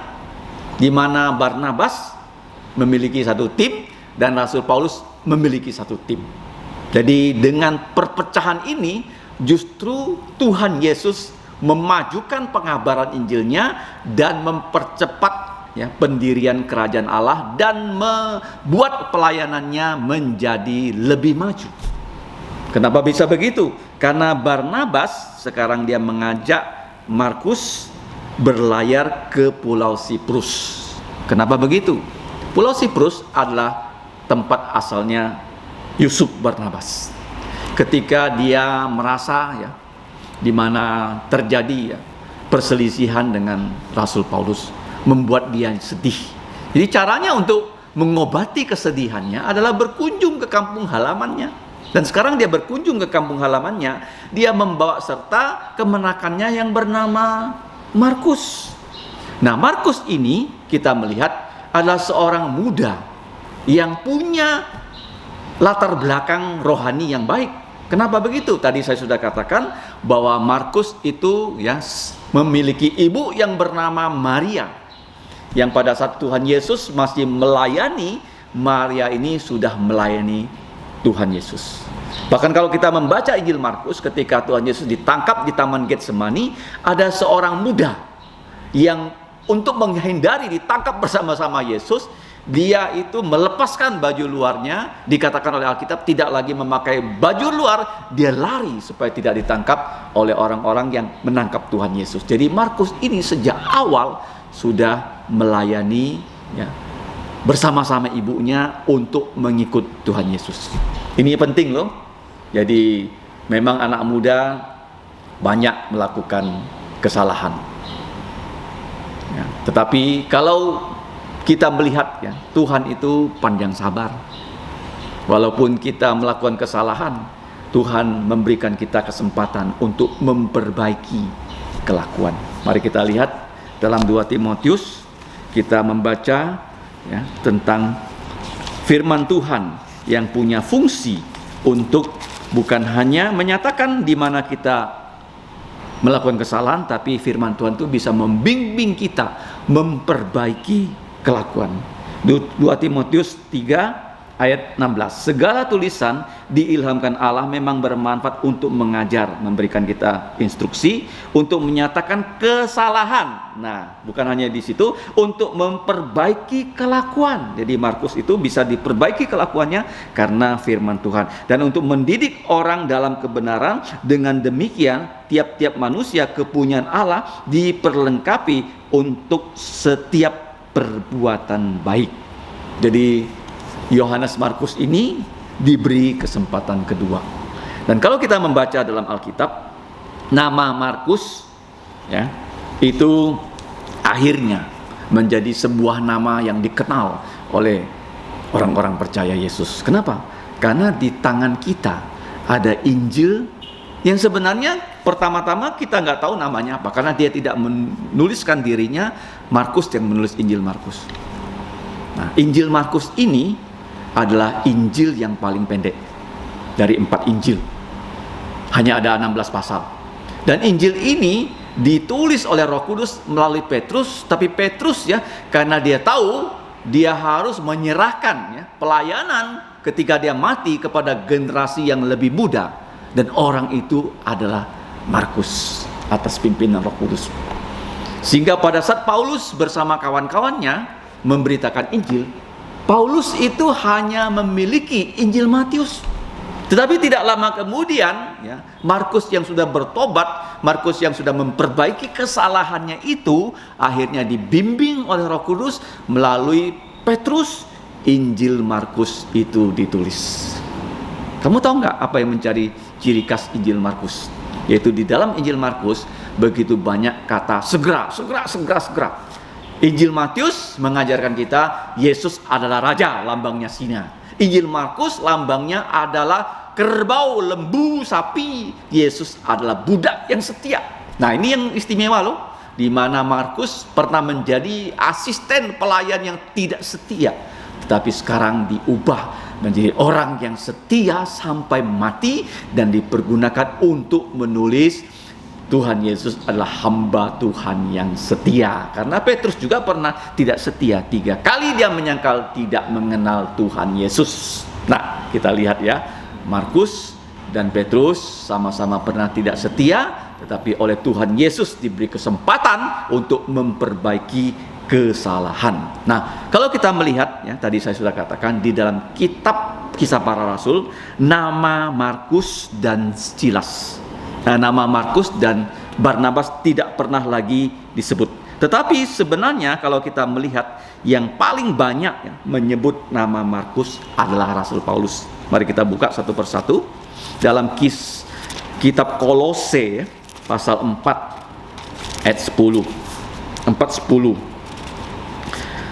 Speaker 1: di mana Barnabas memiliki satu tim dan Rasul Paulus memiliki satu tim. Jadi dengan perpecahan ini justru Tuhan Yesus memajukan pengabaran Injilnya dan mempercepat ya, pendirian kerajaan Allah dan membuat pelayanannya menjadi lebih maju. Kenapa bisa begitu? Karena Barnabas sekarang dia mengajak Markus berlayar ke Pulau Siprus. Kenapa begitu? Pulau Siprus adalah tempat asalnya Yusuf Barnabas. Ketika dia merasa ya di mana terjadi ya, perselisihan dengan Rasul Paulus, membuat dia sedih. Jadi caranya untuk mengobati kesedihannya adalah berkunjung ke kampung halamannya. Dan sekarang dia berkunjung ke kampung halamannya, dia membawa serta kemenakannya yang bernama Markus. Nah, Markus ini kita melihat adalah seorang muda yang punya latar belakang rohani yang baik. Kenapa begitu? Tadi saya sudah katakan bahwa Markus itu ya memiliki ibu yang bernama Maria, yang pada saat Tuhan Yesus masih melayani, Maria ini sudah melayani Tuhan Yesus. Bahkan kalau kita membaca Injil Markus, ketika Tuhan Yesus ditangkap di Taman Getsemani, ada seorang muda yang untuk menghindari ditangkap bersama-sama Yesus, dia itu melepaskan baju luarnya. Dikatakan oleh Alkitab tidak lagi memakai baju luar, dia lari supaya tidak ditangkap oleh orang-orang yang menangkap Tuhan Yesus. Jadi Markus ini sejak awal sudah melayani ya, bersama-sama ibunya untuk mengikut Tuhan Yesus. Ini penting loh. Jadi memang anak muda banyak melakukan kesalahan ya, tetapi kalau kita melihat ya, Tuhan itu panjang sabar. Walaupun kita melakukan kesalahan, Tuhan memberikan kita kesempatan untuk memperbaiki kelakuan. Mari kita lihat dalam 2 Timotius, kita membaca ya, tentang firman Tuhan yang punya fungsi untuk bukan hanya menyatakan di mana kita melakukan kesalahan, tapi firman Tuhan itu bisa membimbing kita memperbaiki kelakuan. 2 Timotius 3 ayat 16. Segala tulisan diilhamkan Allah memang bermanfaat untuk mengajar, memberikan kita instruksi, untuk menyatakan kesalahan. Nah, bukan hanya di situ, untuk memperbaiki kelakuan. Jadi Markus itu bisa diperbaiki kelakuannya karena firman Tuhan, dan untuk mendidik orang dalam kebenaran. Dengan demikian tiap-tiap manusia kepunyaan Allah diperlengkapi untuk setiap perbuatan baik. Jadi Yohanes Markus ini diberi kesempatan kedua. Dan kalau kita membaca dalam Alkitab, nama Markus ya, itu akhirnya menjadi sebuah nama yang dikenal oleh orang-orang percaya Yesus. Kenapa? Karena di tangan kita ada Injil yang sebenarnya pertama-tama kita nggak tahu namanya apa, karena dia tidak menuliskan dirinya. Markus yang menulis Injil Markus. Nah, Injil Markus ini adalah Injil yang paling pendek dari 4 Injil. Hanya ada 16 pasal. Dan Injil ini ditulis oleh Roh Kudus melalui Petrus, tapi Petrus ya, karena dia tahu dia harus menyerahkan ya, pelayanan ketika dia mati kepada generasi yang lebih muda, dan orang itu adalah Markus atas pimpinan Roh Kudus. Sehingga pada saat Paulus bersama kawan-kawannya memberitakan Injil, Paulus itu hanya memiliki Injil Matius. Tetapi tidak lama kemudian ya, Markus yang sudah bertobat, Markus yang sudah memperbaiki kesalahannya itu, akhirnya dibimbing oleh Roh Kudus melalui Petrus, Injil Markus itu ditulis. Kamu tahu nggak apa yang menjadi ciri khas Injil Markus? Yaitu di dalam Injil Markus begitu banyak kata segera. Injil Matius mengajarkan kita Yesus adalah Raja, lambangnya singa. Injil Markus lambangnya adalah kerbau, lembu, sapi. Yesus adalah budak yang setia. Nah, ini yang istimewa loh, di mana Markus pernah menjadi asisten pelayan yang tidak setia, tetapi sekarang diubah menjadi orang yang setia sampai mati dan dipergunakan untuk menulis Tuhan Yesus adalah hamba Tuhan yang setia. Karena Petrus juga pernah tidak setia, 3 kali dia menyangkal tidak mengenal Tuhan Yesus. Nah, kita lihat ya, Markus dan Petrus sama-sama pernah tidak setia, tetapi oleh Tuhan Yesus diberi kesempatan untuk memperbaiki kesalahan. Nah, kalau kita melihat ya, tadi saya sudah katakan di dalam kitab Kisah Para Rasul, nama Markus dan Silas, nama Markus dan Barnabas tidak pernah lagi disebut. Tetapi sebenarnya kalau kita melihat yang paling banyak ya, menyebut nama Markus adalah Rasul Paulus. Mari kita buka satu persatu dalam kitab Kolose ya, pasal 4 ayat 10. 4:10.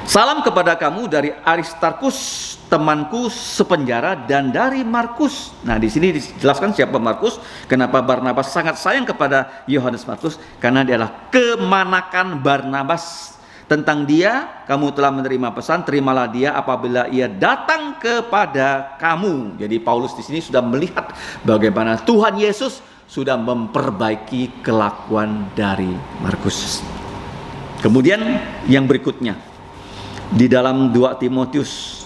Speaker 1: Salam kepada kamu dari Aristarkus, temanku sepenjara, dan dari Markus. Nah, di sini dijelaskan siapa Markus, kenapa Barnabas sangat sayang kepada Yohanes Markus, karena dia adalah kemanakan Barnabas. Tentang dia, kamu telah menerima pesan, terimalah dia apabila ia datang kepada kamu. Jadi Paulus di sini sudah melihat bagaimana Tuhan Yesus sudah memperbaiki kelakuan dari Markus. Kemudian yang berikutnya, di dalam 2 Timotius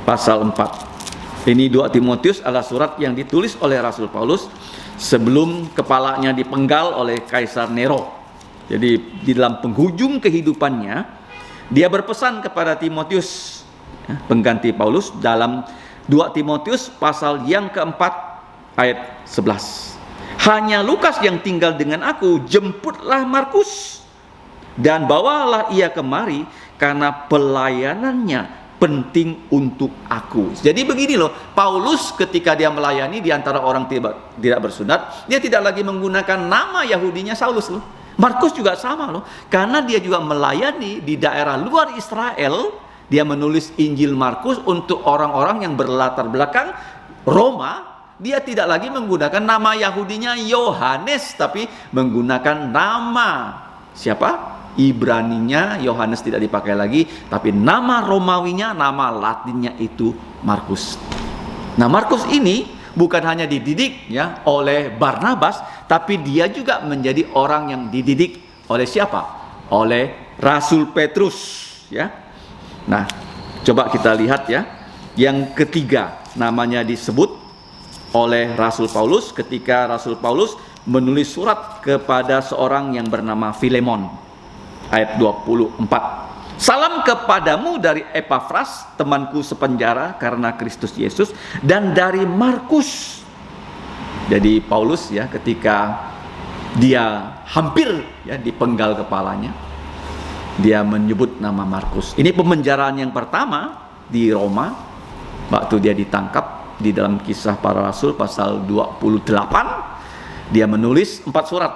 Speaker 1: pasal 4. Ini 2 Timotius adalah surat yang ditulis oleh Rasul Paulus sebelum kepalanya dipenggal oleh Kaisar Nero. Jadi di dalam penghujung kehidupannya, dia berpesan kepada Timotius, pengganti Paulus, dalam 2 Timotius pasal yang keempat ayat 11. Hanya Lukas yang tinggal dengan aku, jemputlah Markus dan bawalah ia kemari, karena pelayanannya penting untuk aku. Jadi begini loh, Paulus ketika dia melayani di antara orang tidak bersunat, dia tidak lagi menggunakan nama Yahudinya Saulus loh. Markus juga sama loh, karena dia juga melayani di daerah luar Israel. Dia menulis Injil Markus untuk orang-orang yang berlatar belakang Roma. Dia tidak lagi menggunakan nama Yahudinya Yohanes, tapi menggunakan nama siapa? Ibraninya Yohanes tidak dipakai lagi, tapi nama Romawinya, nama Latinnya itu Markus. Nah, Markus ini bukan hanya dididik ya oleh Barnabas, tapi dia juga menjadi orang yang dididik oleh siapa? Oleh Rasul Petrus ya. Nah, coba kita lihat ya. Yang ketiga namanya disebut oleh Rasul Paulus ketika Rasul Paulus menulis surat kepada seorang yang bernama Filemon. Ayat 24. Salam kepadamu dari Epafras, temanku sepenjara karena Kristus Yesus, dan dari Markus. Jadi Paulus ya ketika dia hampir ya dipenggal kepalanya, dia menyebut nama Markus. Ini pemenjaraan yang pertama di Roma waktu dia ditangkap. Di dalam Kisah Para Rasul pasal 28 dia menulis 4 surat.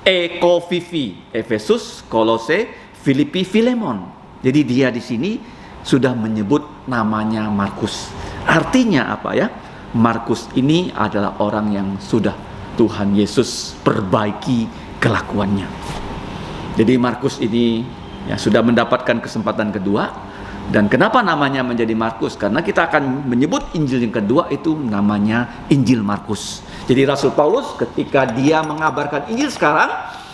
Speaker 1: Ekofifi, Efesus, Kolose, Filipi, Filemon. Jadi dia di sini sudah menyebut namanya Markus. Artinya apa ya? Markus ini adalah orang yang sudah Tuhan Yesus perbaiki kelakuannya. Jadi Markus ini ya sudah mendapatkan kesempatan kedua. Dan kenapa namanya menjadi Markus? Karena kita akan menyebut Injil yang kedua itu namanya Injil Markus. Jadi Rasul Paulus ketika dia mengabarkan Injil sekarang,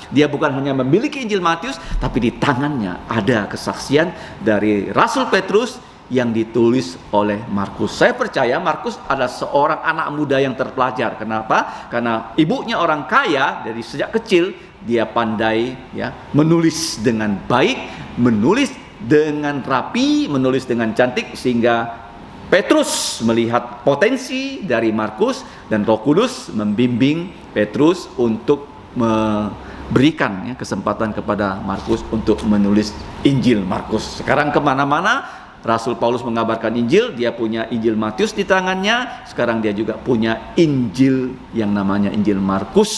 Speaker 1: dia bukan hanya memiliki Injil Matius, tapi di tangannya ada kesaksian dari Rasul Petrus yang ditulis oleh Markus. Saya percaya Markus adalah seorang anak muda yang terpelajar. Kenapa? Karena ibunya orang kaya, dari sejak kecil dia pandai ya menulis dengan baik, menulis dengan rapi, menulis dengan cantik, sehingga Petrus melihat potensi dari Markus dan Roh Kudus membimbing Petrus untuk memberikan ya, kesempatan kepada Markus untuk menulis Injil Markus. Sekarang kemana-mana Rasul Paulus mengabarkan Injil, dia punya Injil Matius di tangannya, sekarang dia juga punya Injil yang namanya Injil Markus.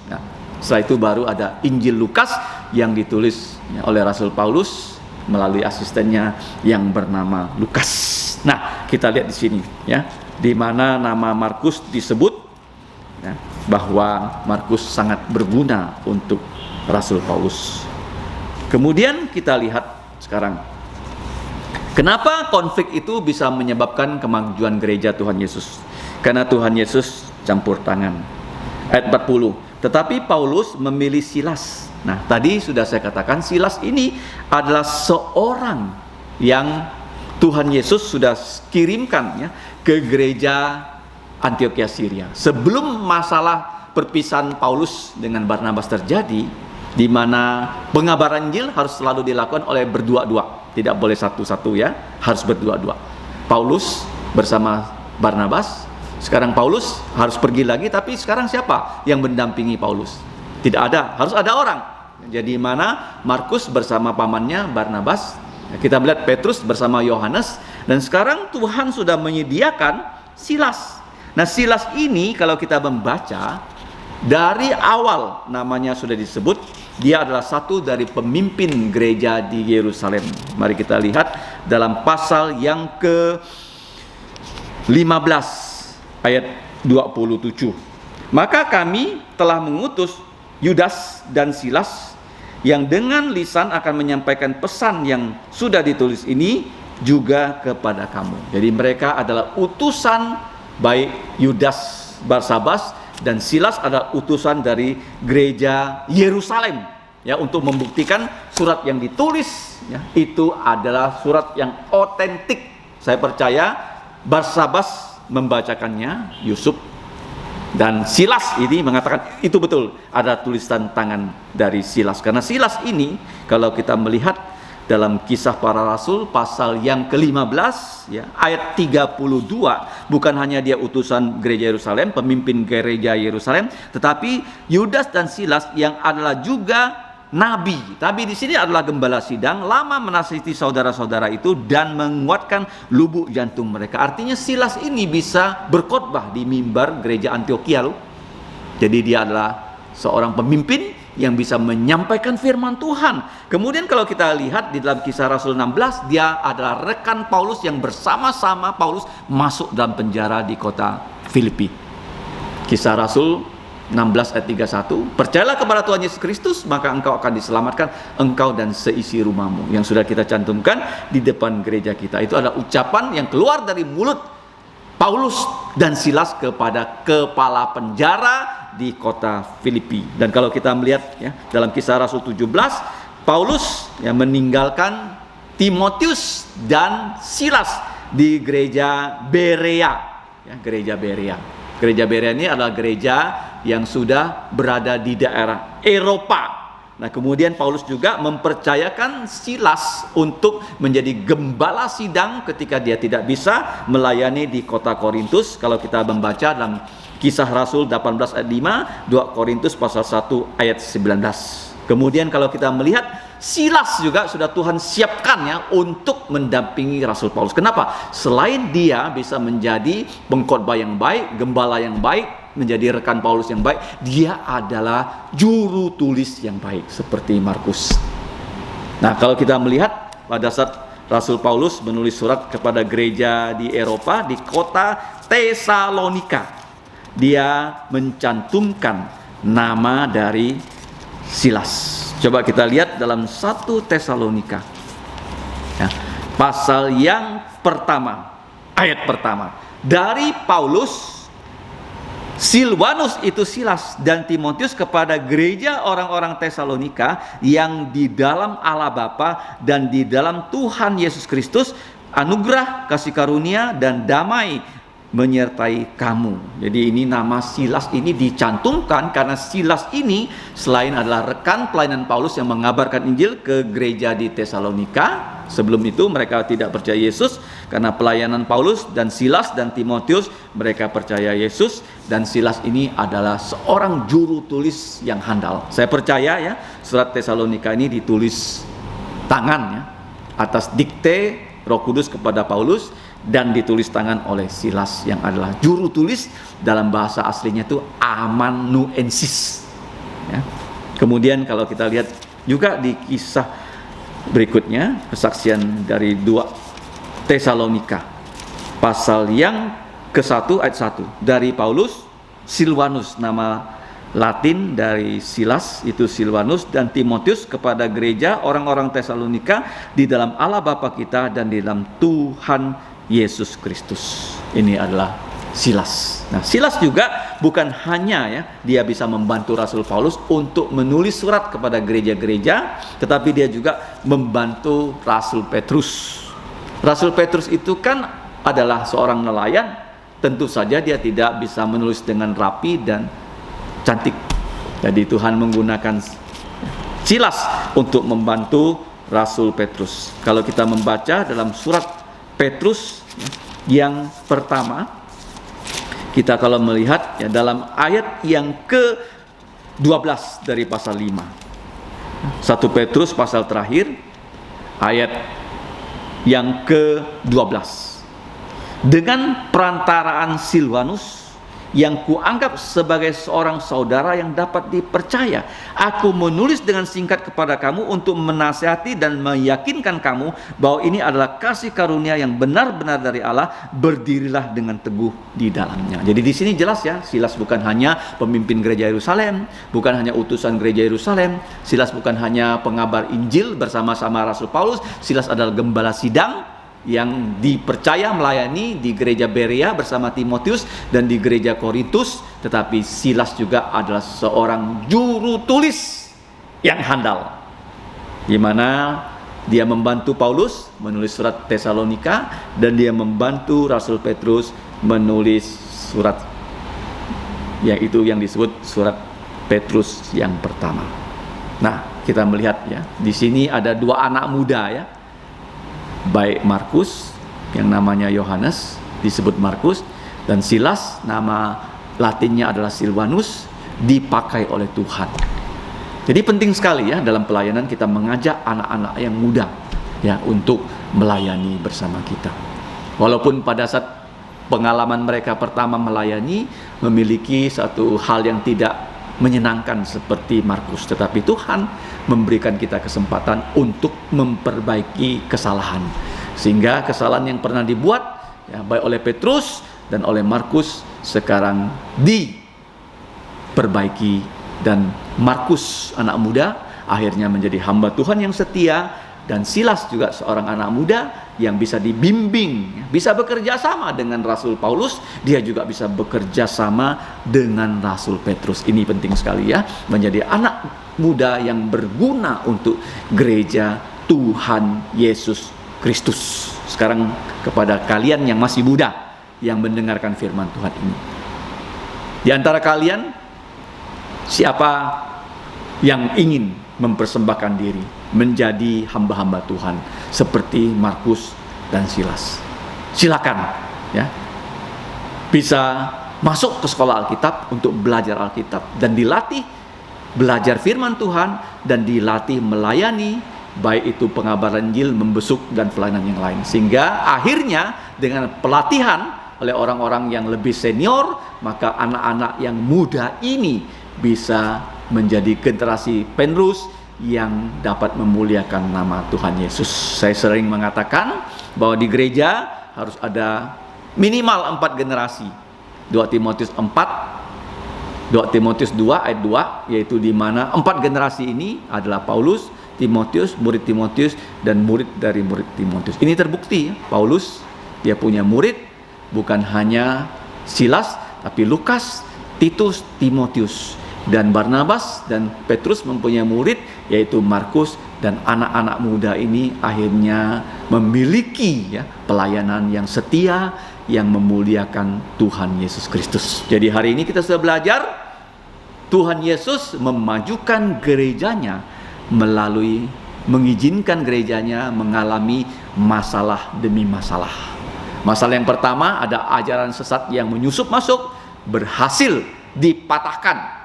Speaker 1: Nah, setelah itu baru ada Injil Lukas yang ditulis ya, oleh Rasul Paulus melalui asistennya yang bernama Lukas. Nah, kita lihat di sini ya, di mana nama Markus disebut ya, bahwa Markus sangat berguna untuk Rasul Paulus. Kemudian kita lihat sekarang, kenapa konflik itu bisa menyebabkan kemajuan gereja Tuhan Yesus? Karena Tuhan Yesus campur tangan. Ayat 40, tetapi Paulus memilih Silas. Nah, tadi sudah saya katakan Silas ini adalah seorang yang Tuhan Yesus sudah kirimkan ya, ke gereja Antiokhia Syria. Sebelum masalah perpisahan Paulus dengan Barnabas terjadi, di mana pengabaran Injil harus selalu dilakukan oleh berdua-dua, tidak boleh satu-satu ya, harus berdua-dua. Paulus bersama Barnabas, sekarang Paulus harus pergi lagi, tapi sekarang siapa yang mendampingi Paulus? Tidak ada, harus ada orang. Jadi mana Markus bersama pamannya Barnabas, kita melihat Petrus bersama Yohanes, dan sekarang Tuhan sudah menyediakan Silas. Nah, Silas ini kalau kita membaca dari awal namanya sudah disebut, dia adalah satu dari pemimpin gereja di Yerusalem. Mari kita lihat dalam pasal yang ke-15 ayat 27. Maka kami telah mengutus Yudas dan Silas yang dengan lisan akan menyampaikan pesan yang sudah ditulis ini juga kepada kamu. Jadi mereka adalah utusan, baik Yudas Barsabas dan Silas adalah utusan dari gereja Yerusalem ya, untuk membuktikan surat yang ditulis ya, itu adalah surat yang otentik. Saya percaya Barsabas membacakannya, Yusuf, dan Silas ini mengatakan itu betul, ada tulisan tangan dari Silas. Karena Silas ini kalau kita melihat dalam Kisah Para Rasul pasal yang ke-15 ya, ayat 32, bukan hanya dia utusan gereja Yerusalem, pemimpin gereja Yerusalem, tetapi Yudas dan Silas yang adalah juga nabi. Tapi di sini adalah gembala sidang, lama menasihati saudara-saudara itu dan menguatkan lubuk jantung mereka. Artinya Silas ini bisa berkhotbah di mimbar gereja Antiokhia loh. Jadi dia adalah seorang pemimpin yang bisa menyampaikan firman Tuhan. Kemudian kalau kita lihat di dalam Kisah Rasul 16, dia adalah rekan Paulus yang bersama-sama Paulus masuk dalam penjara di kota Filipi. Kisah Rasul 16 ayat 31, percayalah kepada Tuhan Yesus Kristus, maka engkau akan diselamatkan, engkau dan seisi rumahmu. Yang sudah kita cantumkan di depan gereja kita. Itu adalah ucapan yang keluar dari mulut Paulus dan Silas kepada kepala penjara di kota Filipi. Dan kalau kita melihat ya, dalam Kisah Rasul 17, Paulus ya, meninggalkan Timotius dan Silas di gereja Berea ya, gereja Berea. Gereja Berea ini adalah gereja yang sudah berada di daerah Eropa. Nah, kemudian Paulus juga mempercayakan Silas untuk menjadi gembala sidang ketika dia tidak bisa melayani di kota Korintus. Kalau kita membaca dalam Kisah Rasul 18 ayat 5, 2 Korintus pasal 1 ayat 19. Kemudian kalau kita melihat Silas juga sudah Tuhan siapkan ya untuk mendampingi Rasul Paulus. Kenapa? Selain dia bisa menjadi pengkhotbah yang baik, gembala yang baik, menjadi rekan Paulus yang baik, dia adalah juru tulis yang baik seperti Markus. Nah, kalau kita melihat pada saat Rasul Paulus menulis surat kepada gereja di Eropa, di kota Tesalonika. Dia mencantumkan nama dari Silas. Coba kita lihat dalam 1 Tesalonika, ya, pasal yang pertama, ayat pertama. Dari Paulus, Silwanus itu Silas dan Timotius kepada gereja orang-orang Tesalonika yang di dalam Allah Bapa dan di dalam Tuhan Yesus Kristus, anugerah, kasih karunia dan damai menyertai kamu. Jadi ini nama Silas ini dicantumkan karena Silas ini selain adalah rekan pelayanan Paulus yang mengabarkan Injil ke gereja di Tesalonika. Sebelum itu mereka tidak percaya Yesus, karena pelayanan Paulus dan Silas dan Timotius mereka percaya Yesus. Dan Silas ini adalah seorang juru tulis yang handal. Saya percaya ya, surat Tesalonika ini ditulis tangannya atas dikte Roh Kudus kepada Paulus dan ditulis tangan oleh Silas yang adalah juru tulis. Dalam bahasa aslinya itu amanuensis, ya. Kemudian kalau kita lihat juga di kisah berikutnya, kesaksian dari 2 Tesalonika pasal yang ke-1 ayat 1. Dari Paulus, Silwanus, nama Latin dari Silas itu Silwanus, dan Timotius kepada gereja orang-orang Tesalonika di dalam Allah Bapa kita dan di dalam Tuhan Yesus Kristus. Ini adalah Silas. Nah, Silas juga bukan hanya ya dia bisa membantu Rasul Paulus untuk menulis surat kepada gereja-gereja, tetapi dia juga membantu Rasul Petrus. Rasul Petrus itu kan adalah seorang nelayan. Tentu saja dia tidak bisa menulis dengan rapi dan cantik. Jadi Tuhan menggunakan Silas untuk membantu Rasul Petrus. Kalau kita membaca dalam surat Petrus yang pertama, kita kalau melihat ya dalam ayat yang ke-12 dari pasal 5. 1 Petrus pasal terakhir ayat yang ke-12. Dengan perantaraan Silwanus yang kuanggap sebagai seorang saudara yang dapat dipercaya, aku menulis dengan singkat kepada kamu untuk menasihati dan meyakinkan kamu bahwa ini adalah kasih karunia yang benar-benar dari Allah. Berdirilah dengan teguh di dalamnya. Jadi di sini jelas ya, Silas bukan hanya pemimpin gereja Yerusalem, bukan hanya utusan gereja Yerusalem. Silas bukan hanya pengabar Injil bersama-sama Rasul Paulus. Silas adalah gembala sidang yang dipercaya melayani di gereja Berea bersama Timotius dan di gereja Korintus. Tetapi Silas juga adalah seorang juru tulis yang handal, di mana dia membantu Paulus menulis surat Tesalonika dan dia membantu Rasul Petrus menulis surat yaitu yang disebut surat Petrus yang pertama. Nah, kita melihat ya, di sini ada 2 anak muda ya. Baik Markus yang namanya Yohanes disebut Markus, dan Silas nama Latinnya adalah Silwanus, dipakai oleh Tuhan. Jadi penting sekali ya dalam pelayanan kita mengajak anak-anak yang muda ya untuk melayani bersama kita. Walaupun pada saat pengalaman mereka pertama melayani memiliki satu hal yang tidak menyenangkan seperti Markus, tetapi Tuhan memberikan kita kesempatan untuk memperbaiki kesalahan, sehingga kesalahan yang pernah dibuat ya, baik oleh Petrus dan oleh Markus sekarang diperbaiki, dan Markus anak muda akhirnya menjadi hamba Tuhan yang setia, dan Silas juga seorang anak muda yang bisa dibimbing, bisa bekerja sama dengan Rasul Paulus, dia juga bisa bekerja sama dengan Rasul Petrus. Ini penting sekali ya, menjadi anak muda yang berguna untuk gereja Tuhan Yesus Kristus. Sekarang kepada kalian yang masih muda yang mendengarkan firman Tuhan ini, di antara kalian siapa yang ingin mempersembahkan diri menjadi hamba-hamba Tuhan seperti Markus dan Silas? Silakan ya, bisa masuk ke sekolah Alkitab untuk belajar Alkitab dan dilatih belajar firman Tuhan dan dilatih melayani, baik itu pengabaran Injil, membesuk dan pelayanan yang lain, sehingga akhirnya dengan pelatihan oleh orang-orang yang lebih senior, maka anak-anak yang muda ini bisa menjadi generasi penerus yang dapat memuliakan nama Tuhan Yesus. Saya sering mengatakan bahwa di gereja harus ada minimal 4 generasi. 2 Timotius 2 ayat 2, yaitu di mana 4 generasi ini adalah Paulus, Timotius, murid Timotius, dan murid dari murid Timotius. Ini terbukti ya, Paulus dia punya murid bukan hanya Silas, tapi Lukas, Titus, Timotius, dan Barnabas dan Petrus mempunyai murid yaitu Markus, dan anak-anak muda ini akhirnya memiliki ya pelayanan yang setia yang memuliakan Tuhan Yesus Kristus. Jadi hari ini kita sudah belajar Tuhan Yesus memajukan gerejanya melalui mengizinkan gerejanya mengalami masalah demi masalah. Masalah yang pertama, ada ajaran sesat yang menyusup masuk, berhasil dipatahkan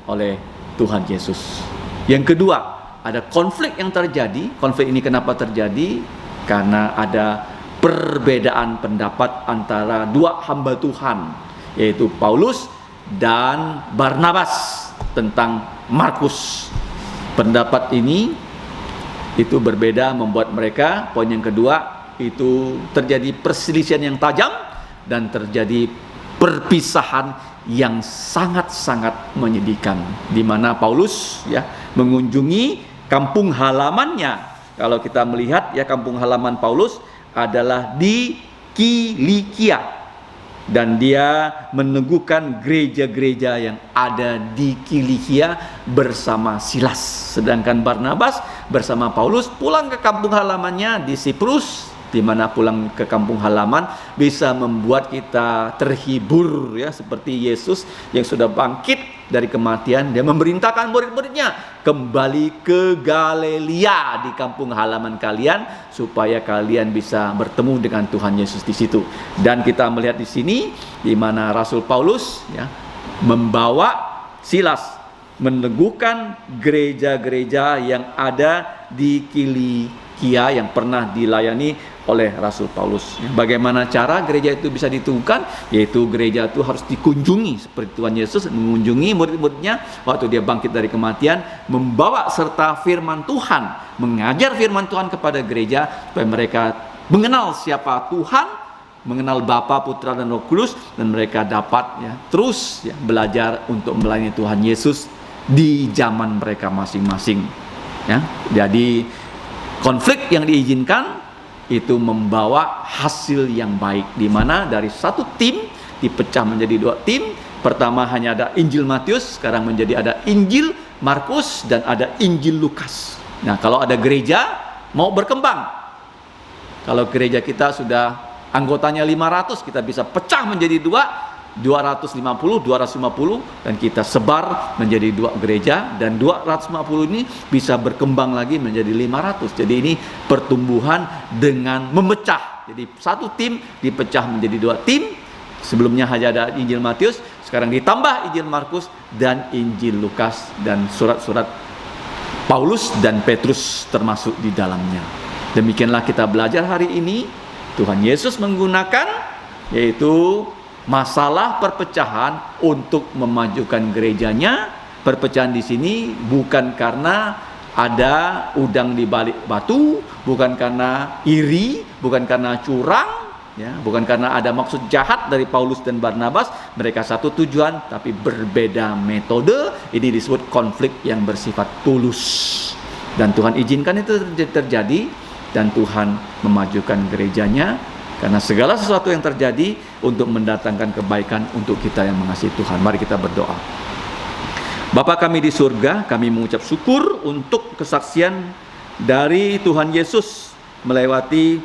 Speaker 1: oleh Tuhan Yesus. Yang kedua, ada konflik yang terjadi. Konflik ini kenapa terjadi? Karena ada perbedaan pendapat antara 2 hamba Tuhan, yaitu Paulus dan Barnabas tentang Markus. Pendapat ini itu berbeda, membuat mereka, poin yang kedua, itu terjadi perselisihan yang tajam dan terjadi perpisahan yang sangat-sangat menyedihkan, di mana Paulus ya mengunjungi kampung halamannya. Kalau kita melihat ya, kampung halaman Paulus adalah di Kilikia, dan dia meneguhkan gereja-gereja yang ada di Kilikia bersama Silas. Sedangkan Barnabas bersama Paulus pulang ke kampung halamannya di Siprus, di mana pulang ke kampung halaman bisa membuat kita terhibur ya, seperti Yesus yang sudah bangkit dari kematian. Dia memerintahkan murid-muridnya kembali ke Galilea, di kampung halaman kalian, supaya kalian bisa bertemu dengan Tuhan Yesus di situ. Dan kita melihat di sini di mana Rasul Paulus ya membawa Silas meneguhkan gereja-gereja yang ada di Kilikia yang pernah dilayani oleh Rasul Paulus. Bagaimana cara gereja itu bisa diteguhkan? Yaitu gereja itu harus dikunjungi, seperti Tuhan Yesus mengunjungi murid-muridnya waktu dia bangkit dari kematian, membawa serta firman Tuhan, mengajar firman Tuhan kepada gereja supaya mereka mengenal siapa Tuhan, mengenal Bapa, Putra, dan Roh Kudus, dan mereka dapat ya terus ya belajar untuk melayani Tuhan Yesus di zaman mereka masing-masing. Ya, jadi konflik yang diizinkan itu membawa hasil yang baik, di mana dari satu tim dipecah menjadi 2 tim. Pertama hanya ada Injil Matius, sekarang menjadi ada Injil Markus dan ada Injil Lukas. Nah, kalau ada gereja mau berkembang, kalau gereja kita sudah anggotanya 500, kita bisa pecah menjadi 250, dan kita sebar menjadi 2 gereja, dan 250 ini bisa berkembang lagi menjadi 500. Jadi ini pertumbuhan dengan memecah. Jadi satu tim dipecah menjadi 2 tim. Sebelumnya hanya ada Injil Matius, sekarang ditambah Injil Markus dan Injil Lukas, dan surat-surat Paulus dan Petrus termasuk di dalamnya. Demikianlah kita belajar hari ini. Tuhan Yesus menggunakan yaitu masalah perpecahan untuk memajukan gerejanya. Perpecahan di sini bukan karena ada udang di balik batu, bukan karena iri, bukan karena curang, ya, bukan karena ada maksud jahat dari Paulus dan Barnabas. Mereka satu tujuan tapi berbeda metode. Ini disebut konflik yang bersifat tulus. Dan Tuhan izinkan itu terjadi, dan Tuhan memajukan gerejanya. Karena segala sesuatu yang terjadi untuk mendatangkan kebaikan untuk kita yang mengasihi Tuhan. Mari kita berdoa. Bapa kami di surga, kami mengucap syukur untuk kesaksian dari Tuhan Yesus melewati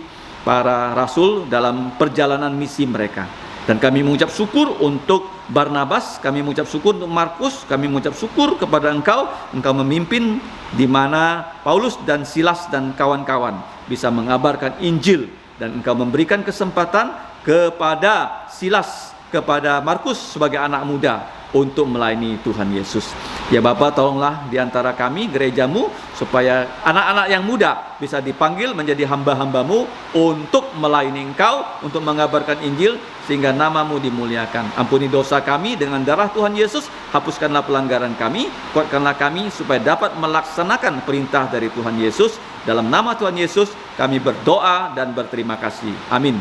Speaker 1: para rasul dalam perjalanan misi mereka. Dan kami mengucap syukur untuk Barnabas, kami mengucap syukur untuk Markus, kami mengucap syukur kepada Engkau memimpin di mana Paulus dan Silas dan kawan-kawan bisa mengabarkan Injil. Dan Engkau memberikan kesempatan kepada Silas, kepada Markus sebagai anak muda untuk melayani Tuhan Yesus. Ya Bapa, tolonglah di antara kami, gerejamu, supaya anak-anak yang muda bisa dipanggil menjadi hamba-hambamu untuk melayani Engkau, untuk mengabarkan Injil, sehingga namamu dimuliakan. Ampuni dosa kami dengan darah Tuhan Yesus, hapuskanlah pelanggaran kami, kuatkanlah kami supaya dapat melaksanakan perintah dari Tuhan Yesus. Dalam nama Tuhan Yesus kami berdoa dan berterima kasih. Amin.